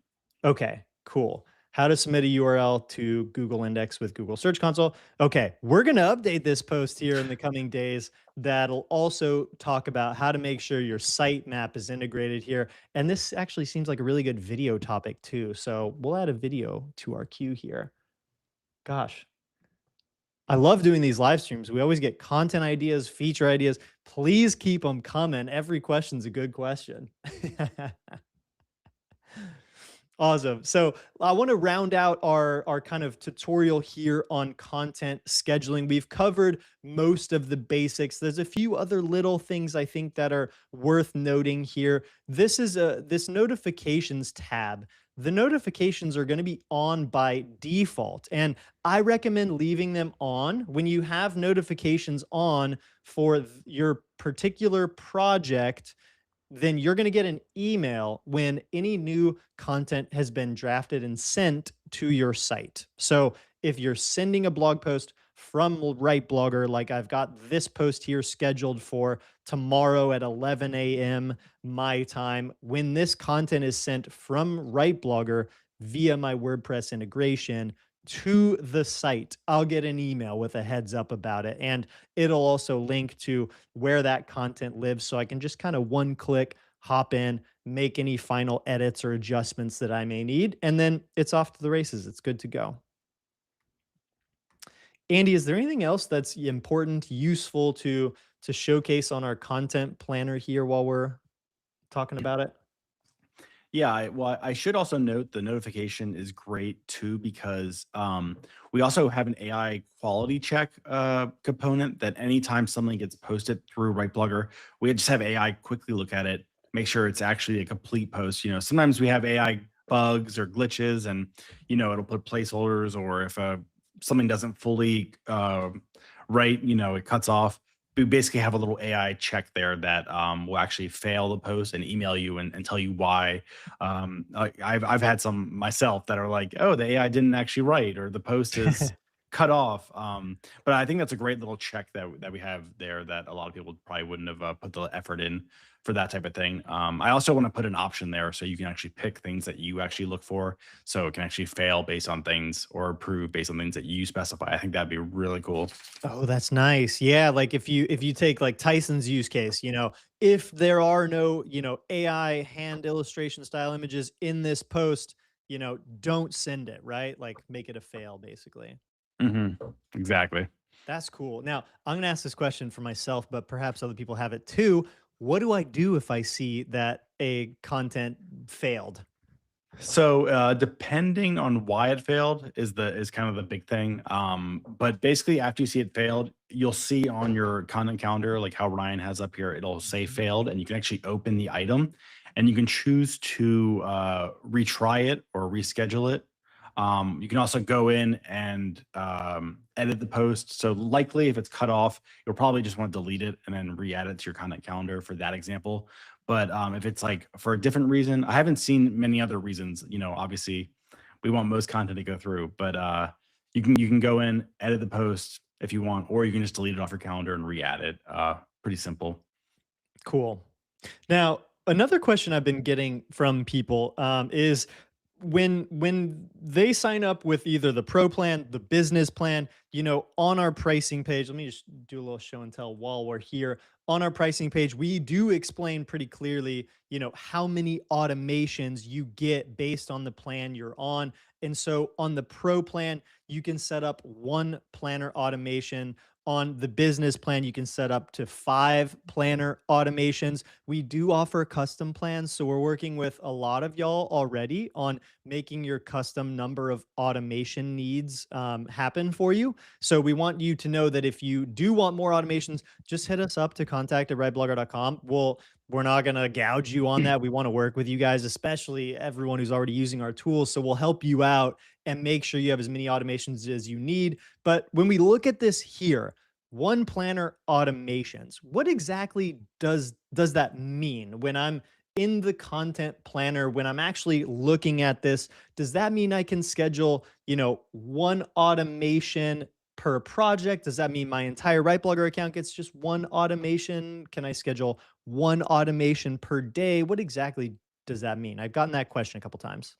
Okay, cool. How to submit a URL to Google Index with Google Search Console. Okay, we're going to update this post here in the coming days. That'll also talk about how to make sure your sitemap is integrated here. And this actually seems like a really good video topic too. So we'll add a video to our queue here. Gosh, I love doing these live streams. We always get content ideas, feature ideas. Please keep them coming. Every question's a good question. Awesome. So I want to round out our kind of tutorial here on content scheduling. We've covered most of the basics. There's a few other little things I think that are worth noting here. This notifications tab. The notifications are going to be on by default, and I recommend leaving them on when you have notifications on for your particular project. Then you're going to get an email when any new content has been drafted and sent to your site. So if you're sending a blog post from RightBlogger, like I've got this post here scheduled for tomorrow at 11 a.m. my time, when this content is sent from RightBlogger via my WordPress integration to the site, I'll get an email with a heads up about it. And it'll also link to where that content lives. So I can just kind of one click hop in, make any final edits or adjustments that I may need. And then it's off to the races. It's good to go. Andy, is there anything else that's important, useful to showcase on our content planner here while we're talking about it? Yeah, well, I should also note the notification is great too because we also have an AI quality check component that anytime something gets posted through RightBlogger, we just have AI quickly look at it, make sure it's actually a complete post. You know, sometimes we have AI bugs or glitches, and it'll put placeholders, or if something doesn't fully write, it cuts off. We basically have a little AI check there that will actually fail the post and email you and tell you why. I've had some myself that are like, oh, the AI didn't actually write, or the post is cut off. But I think that's a great little check that we have there that a lot of people probably wouldn't have put the effort in for that type of thing. I also want to put an option there so you can actually pick things that you actually look for, so it can actually fail based on things or approve based on things that you specify. I think that'd be really cool. Oh, that's nice. Yeah, like if you take like Tyson's use case, if there are no, AI hand illustration style images in this post, don't send it, right? Like make it a fail basically. Exactly. That's cool. Now, I'm going to ask this question for myself, but perhaps other people have it too. What do I do if I see that a content failed? So depending on why it failed is kind of the big thing. But basically after you see it failed, you'll see on your content calendar, like how Ryan has up here, it'll say failed, and you can actually open the item and you can choose to retry it or reschedule it. You can also go in and edit the post. So likely if it's cut off, you'll probably just want to delete it and then re-add it to your content calendar for that example. But if it's like for a different reason, I haven't seen many other reasons. Obviously, we want most content to go through, but you can go in, edit the post if you want, or you can just delete it off your calendar and re-add it. Pretty simple. Cool. Now, another question I've been getting from people is when they sign up with either the pro plan, the business plan, on our pricing page, let me just do a little show and tell while we're here. On our pricing page, we do explain pretty clearly, how many automations you get based on the plan you're on. And so on the pro plan, you can set up one planner automation. On the business plan, you can set up to 5 planner automations. We do offer custom plans, so we're working with a lot of y'all already on making your custom number of automation needs happen for you. So we want you to know that if you do want more automations, just hit us up to contact@rightblogger.com. We're not going to gouge you on that. We want to work with you guys, especially everyone who's already using our tools. So we'll help you out and make sure you have as many automations as you need. But when we look at this here, one planner automations, what exactly does that mean? When I'm in the content planner, when I'm actually looking at this, does that mean I can schedule, one automation per project? Does that mean my entire RightBlogger account gets just one automation? Can I schedule one automation per day? What exactly does that mean? I've gotten that question a couple times.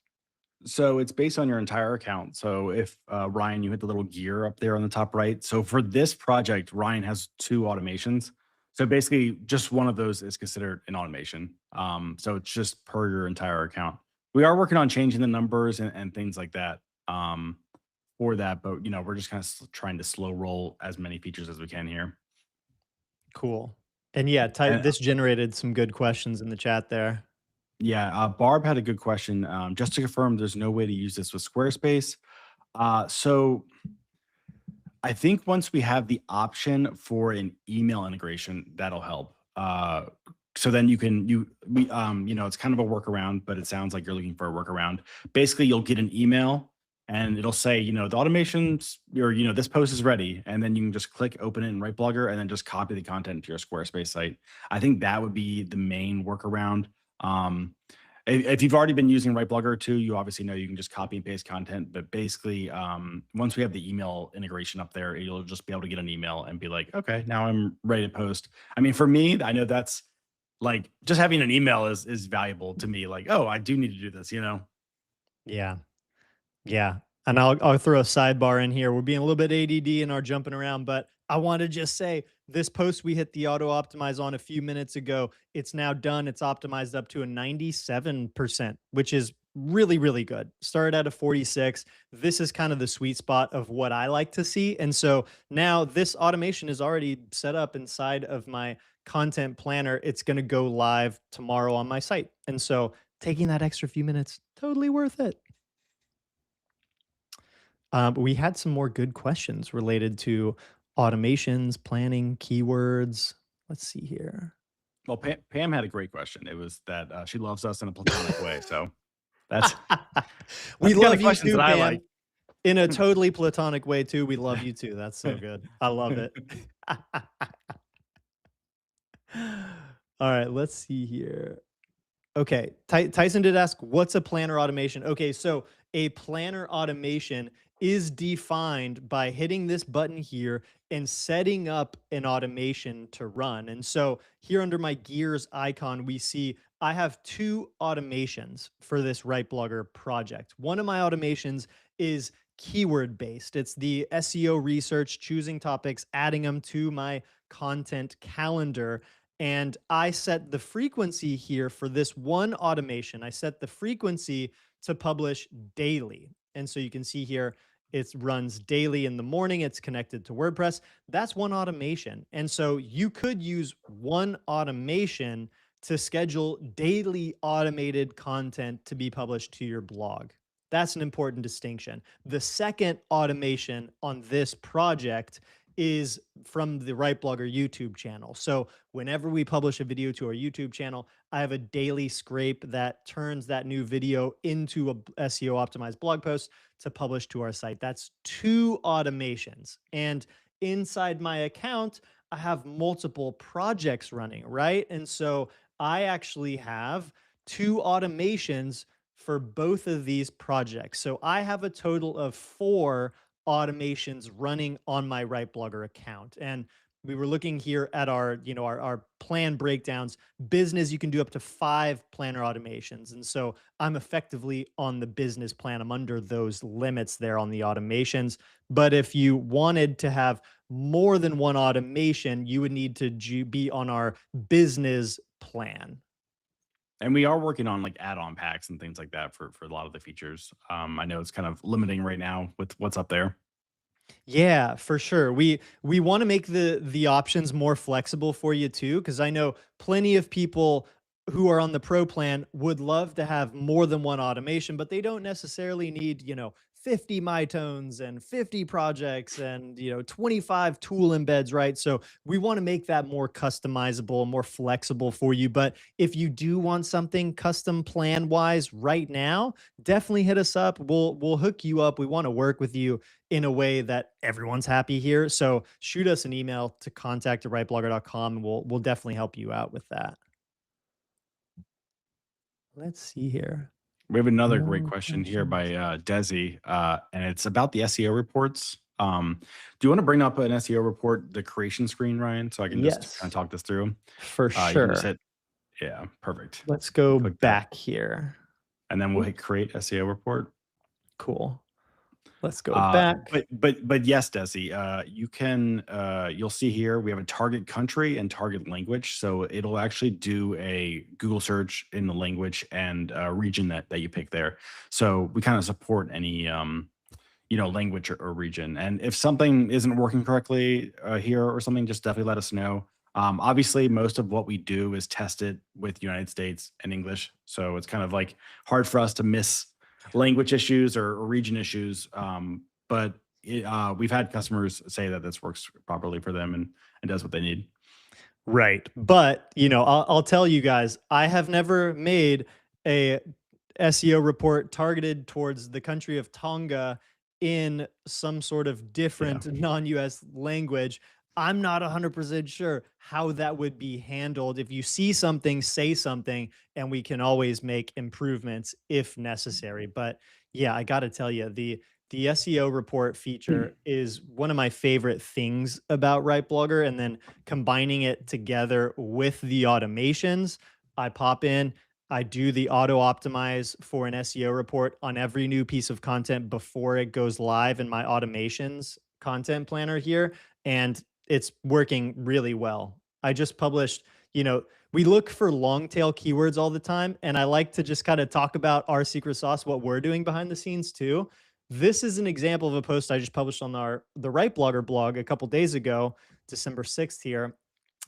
So it's based on your entire account. So if Ryan, you hit the little gear up there on the top right. So for this project, Ryan has two automations. So basically, just one of those is considered an automation. So it's just per your entire account. We are working on changing the numbers and things like that for that, but we're just kind of trying to slow roll as many features as we can here. Cool. And yeah, And this generated some good questions in the chat there. yeah, Barb had a good question. Just to confirm, there's no way to use this with Squarespace. So I think once we have the option for an email integration, that'll help. So then it's kind of a workaround, but it sounds like you're looking for a workaround. Basically, you'll get an email and it'll say, the automations or, this post is ready. And then you can just click open it in RightBlogger and then just copy the content to your Squarespace site. I think that would be the main workaround. Um, if you've already been using RightBlogger too, you obviously know you can just copy and paste content. But basically, once we have the email integration up there, you'll just be able to get an email and be like, okay, now I'm ready to post. I mean, for me, I know that's like just having an email is valuable to me. Like, oh, I do need to do this. Yeah. Yeah. And I'll throw a sidebar in here. We're being a little bit ADD in our jumping around, but I want to just say this post we hit the auto optimize on a few minutes ago. It's now done. It's optimized up to a 97%, which is really, really good. Started at a 46. This is kind of the sweet spot of what I like to see. And so now this automation is already set up inside of my content planner. It's going to go live tomorrow on my site. And so taking that extra few minutes, totally worth it. But we had some more good questions related to automations, planning, keywords. Let's see here. Well, Pam had a great question. It was that she loves us in a platonic way. So that's We the kind love of you questions too, that I Pam. like. In a totally platonic way too. We love you too. That's so good. I love it. All right, let's see here. Okay, Tyson did ask, what's a planner automation? Okay, so a planner automation is defined by hitting this button here and setting up an automation to run. And so here under my gears icon, we see I have two automations for this RightBlogger project. One of my automations is keyword based. It's the SEO research, choosing topics, adding them to my content calendar. And I set the frequency here for this one automation. I set the frequency to publish daily. And so you can see here, it runs daily in the morning. It's connected to WordPress. That's one automation. And so you could use one automation to schedule daily automated content to be published to your blog. That's an important distinction. The second automation on this project is from the RightBlogger YouTube channel. So whenever we publish a video to our YouTube channel, I have a daily scrape that turns that new video into a SEO optimized blog post to publish to our site. That's two automations. And inside my account, I have multiple projects running, right? And so I actually have two automations for both of these projects. So I have a total of 4 automations running on my RightBlogger account. And we were looking here at our plan breakdowns. Business, you can do up to 5 planner automations. And so I'm effectively on the business plan. I'm under those limits there on the automations. But if you wanted to have more than one automation, you would need to be on our business plan. And we are working on like add-on packs and things like that for a lot of the features. I know it's kind of limiting right now with what's up there. Yeah, for sure. We want to make the options more flexible for you too, because I know plenty of people who are on the pro plan would love to have more than one automation, but they don't necessarily need, 50 MyTones and 50 projects and 25 tool embeds, right? So we want to make that more customizable, more flexible for you. But if you do want something custom plan wise right now, definitely hit us up. We'll hook you up. We want to work with you in a way that everyone's happy here. So shoot us an email to contact@rightblogger.com and we'll definitely help you out with that. Let's see here. We have another great More question here by questions. Desi, and it's about the SEO reports. Do you want to bring up an SEO report, the creation screen, Ryan, so I can just kind of Yes, talk this through? for You can just sure. hit, yeah, perfect. Let's go Click that. back here. and then we'll hit create SEO report. Cool. Let's go back. But yes, Desi, you can you'll see here we have a target country and target language. So it'll actually do a Google search in the language and region that you pick there. So we kind of support any language or region. And if something isn't working correctly here or something, just definitely let us know. Obviously, most of what we do is tested with United States and English, so it's kind of like hard for us to miss language issues or region issues. But we've had customers say that this works properly for them and does what they need. Right. But, I'll tell you guys, I have never made a SEO report targeted towards the country of Tonga in some sort of Yeah. different non-US language. I'm not 100% sure how that would be handled. If you see something, say something, and we can always make improvements if necessary. But yeah, I got to tell you, the SEO report feature is one of my favorite things about RightBlogger. And then combining it together with the automations, I pop in, I do the auto optimize for an SEO report on every new piece of content before it goes live in my automations content planner here. And it's working really well. I just published, we look for long tail keywords all the time. And I like to just kind of talk about our secret sauce, what we're doing behind the scenes too. This is an example of a post I just published on the RightBlogger blog a couple days ago, December 6th here.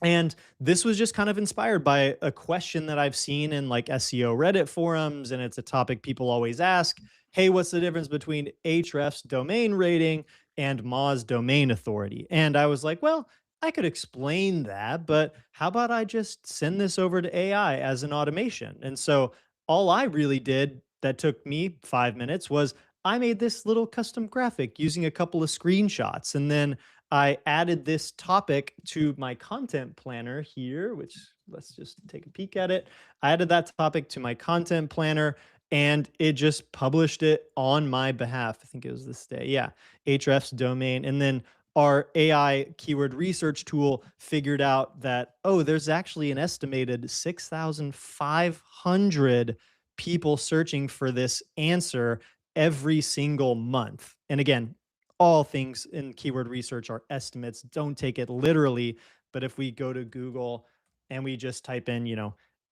And this was just kind of inspired by a question that I've seen in like SEO Reddit forums, and it's a topic people always ask. Hey, what's the difference between Ahrefs domain rating and Moz domain authority? And I was like, well, I could explain that, but how about I just send this over to AI as an automation? And so all I really did that took me 5 minutes was I made this little custom graphic using a couple of screenshots. And then I added this topic to my content planner here, which let's just take a peek at it. I added that topic to my content planner and it just published it on my behalf. I think it was this day. Yeah. Ahrefs domain. And then our AI keyword research tool figured out that, oh, there's actually an estimated 6,500 people searching for this answer every single month. And again, all things in keyword research are estimates. Don't take it literally. But if we go to Google and we just type in,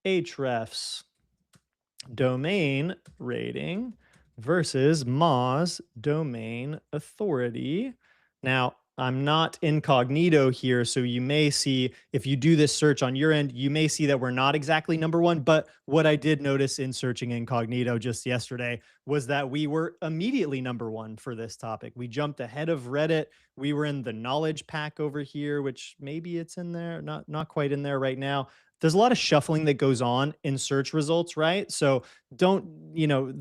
Ahrefs domain rating versus Moz domain authority. Now, I'm not incognito here, so you may see, if you do this search on your end, you may see that we're not exactly number one. But what I did notice in searching incognito just yesterday was that we were immediately number one for this topic. We jumped ahead of Reddit. We were in the knowledge pack over here, which maybe it's in there, not quite in there right now. There's a lot of shuffling that goes on in search results, right? So don't,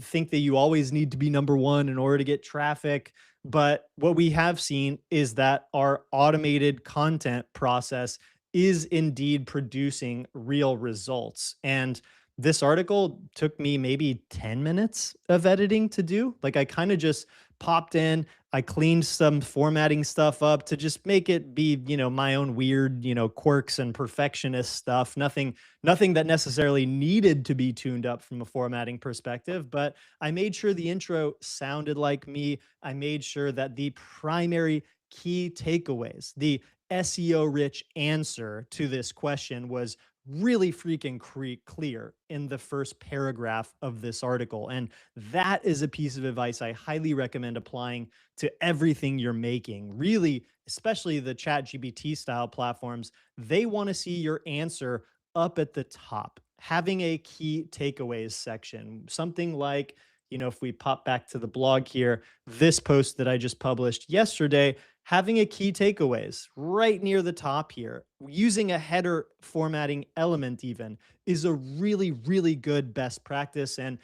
think that you always need to be number one in order to get traffic. But what we have seen is that our automated content process is indeed producing real results. And this article took me maybe 10 minutes of editing to do. Like I kind of just popped in, I cleaned some formatting stuff up to just make it be, my own weird, quirks and perfectionist stuff. Nothing that necessarily needed to be tuned up from a formatting perspective, but I made sure the intro sounded like me. I made sure that the primary key takeaways, the SEO rich answer to this question was really freaking clear in the first paragraph of this article. And that is a piece of advice I highly recommend applying to everything you're making. Really, especially the ChatGPT style platforms, they want to see your answer up at the top, having a key takeaways section, something like, if we pop back to the blog here, this post that I just published yesterday, having a key takeaways right near the top here, using a header formatting element even is a really, really good best practice. And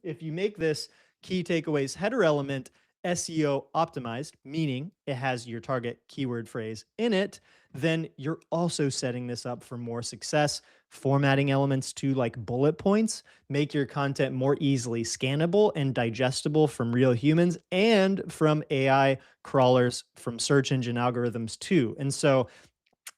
if you make this key takeaways header element SEO optimized, meaning it has your target keyword phrase in it, then you're also setting this up for more success. Formatting elements to like bullet points make your content more easily scannable and digestible from real humans and from AI crawlers, from search engine algorithms too. And so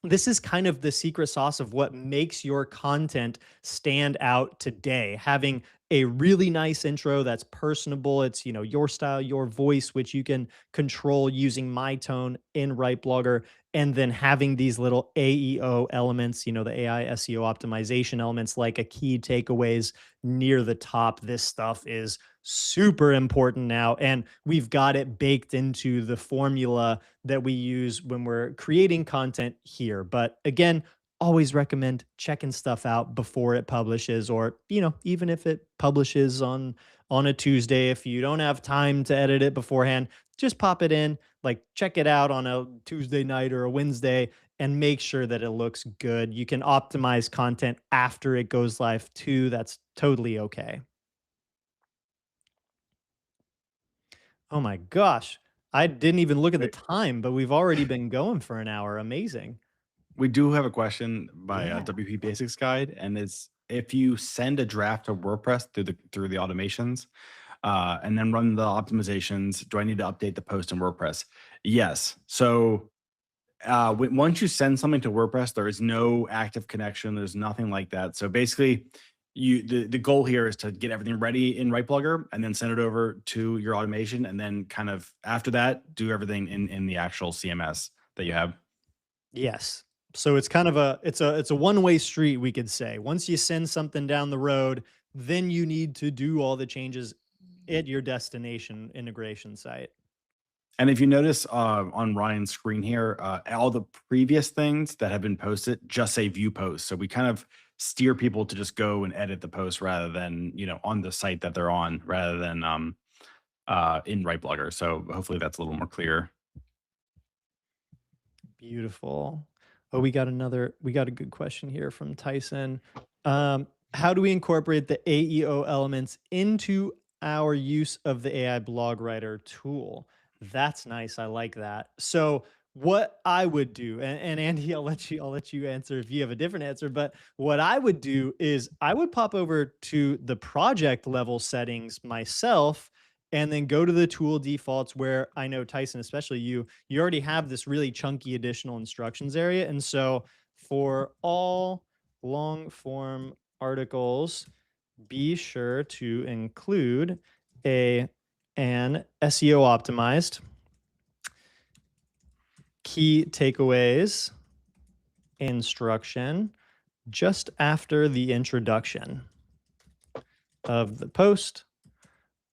this is kind of the secret sauce of what makes your content stand out today. Having a really nice intro that's personable. It's, your style, your voice, which you can control using MyTone in RightBlogger, and then having these little AEO elements, the AI SEO optimization elements, like a key takeaways near the top. This stuff is super important now. And we've got it baked into the formula that we use when we're creating content here. But again, always recommend checking stuff out before it publishes, or even if it publishes on a Tuesday, if you don't have time to edit it beforehand, just pop it in, like check it out on a Tuesday night or a Wednesday, and make sure that it looks good. You can optimize content after it goes live too. That's totally okay. Oh my gosh. I didn't even look at the Wait, time, but we've already been going for an hour. Amazing. we do have a question by Yeah. WP Basics Guide, and it's if you send a draft of WordPress through the automations, and then run the optimizations, do I need to update the post in WordPress? Yes. So once you send something to WordPress, there is no active connection. There's nothing like that. So basically, the goal here is to get everything ready in RightBlogger and then send it over to your automation, and then kind of after that, do everything in the actual CMS that you have. Yes. So it's kind of a one-way street, we could say. Once you send something down the road, then you need to do all the changes at your destination integration site. And if you notice on Ryan's screen here, all the previous things that have been posted just say view posts. So we kind of steer people to just go and edit the post rather than on the site that they're on, rather than in RightBlogger. So hopefully that's a little more clear. Beautiful. Oh, we got a good question here from Tyson. How do we incorporate the AEO elements into our use of the AI blog writer tool? That's nice. I like that. So what I would do, and Andy, I'll let you answer if you have a different answer, but what I would do is I would pop over to the project level settings myself, and then go to the tool defaults, where I know Tyson, especially you already have this really chunky additional instructions area. And so for all long form articles, be sure to include a an SEO optimized key takeaways instruction just after the introduction of the post.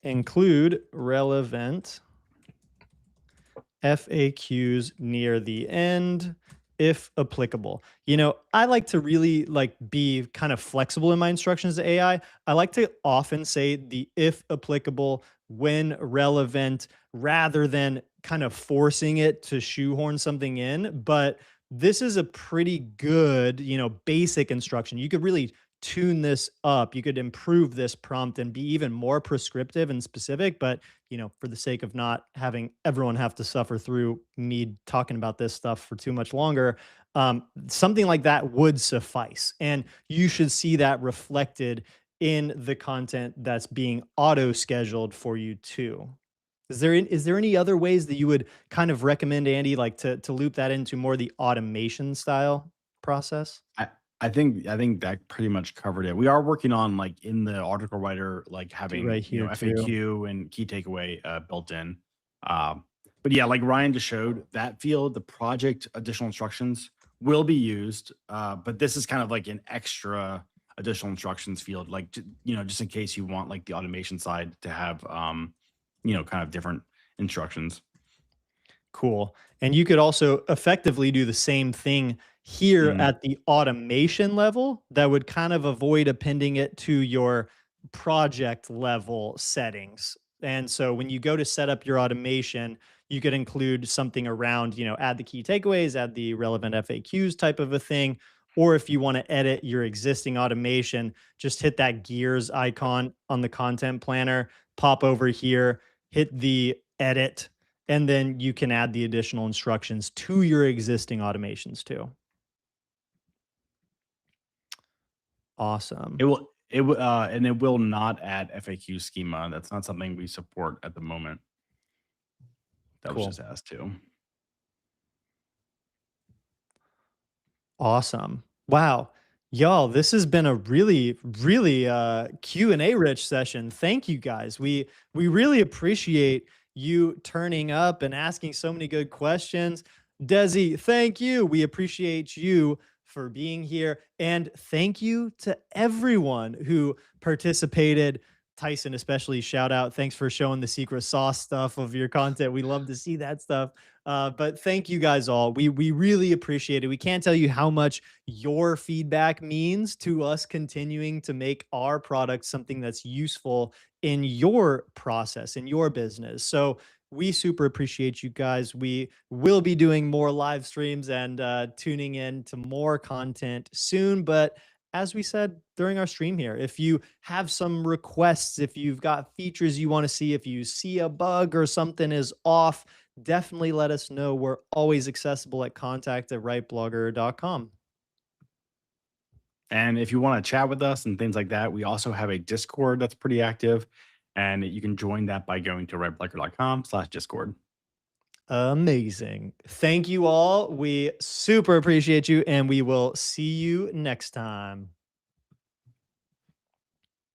Include relevant FAQs near the end, if applicable. I like to really be kind of flexible in my instructions to AI. I like to often say the if applicable, when relevant, rather than kind of forcing it to shoehorn something in. But this is a pretty good, basic instruction. You could really tune this up. You could improve this prompt and be even more prescriptive and specific. But for the sake of not having everyone have to suffer through me talking about this stuff for too much longer, something like that would suffice. And you should see that reflected in the content that's being auto scheduled for you too. Is there any other ways that you would kind of recommend, Andy, like to loop that into more the automation style process? I I think that pretty much covered it. We are working on like in the article writer, like Do having right here too. FAQ and key takeaway built in. Um, but yeah, like Ryan just showed, that field, the project additional instructions will be used. But this is kind of like an extra additional instructions field, like just in case you want like the automation side to have kind of different instructions. Cool. And you could also effectively do the same thing here Mm. at the automation level that would kind of avoid appending it to your project level settings. And so when you go to set up your automation, you could include something around, add the key takeaways, add the relevant FAQs type of a thing. Or if you want to edit your existing automation, just hit that gears icon on the content planner, pop over here, hit the edit, and then you can add the additional instructions to your existing automations too. It Awesome. will and it will not add FAQ schema. That's not something we support at the moment. That was Cool. just asked too. Awesome. Wow. Y'all, this has been a really Q&A rich session. Thank you guys. We really appreciate you turning up and asking so many good questions. Desi, thank you. We appreciate you for being here. And thank you to everyone who participated. Tyson, especially, shout out. Thanks for showing the secret sauce stuff of your content. We love to see that stuff. But thank you guys all. We really appreciate it. We can't tell you how much your feedback means to us continuing to make our product something that's useful in your process, in your business. So we super appreciate you guys. We will be doing more live streams and tuning in to more content soon. But as we said during our stream here, if you have some requests, if you've got features you want to see, if you see a bug or something is off, definitely let us know. We're always accessible at contact@rightblogger.com. And if you want to chat with us and things like that, we also have a Discord that's pretty active. And you can join that by going to rightblogger.com/Discord. Amazing. Thank you all. We super appreciate you, and we will see you next time.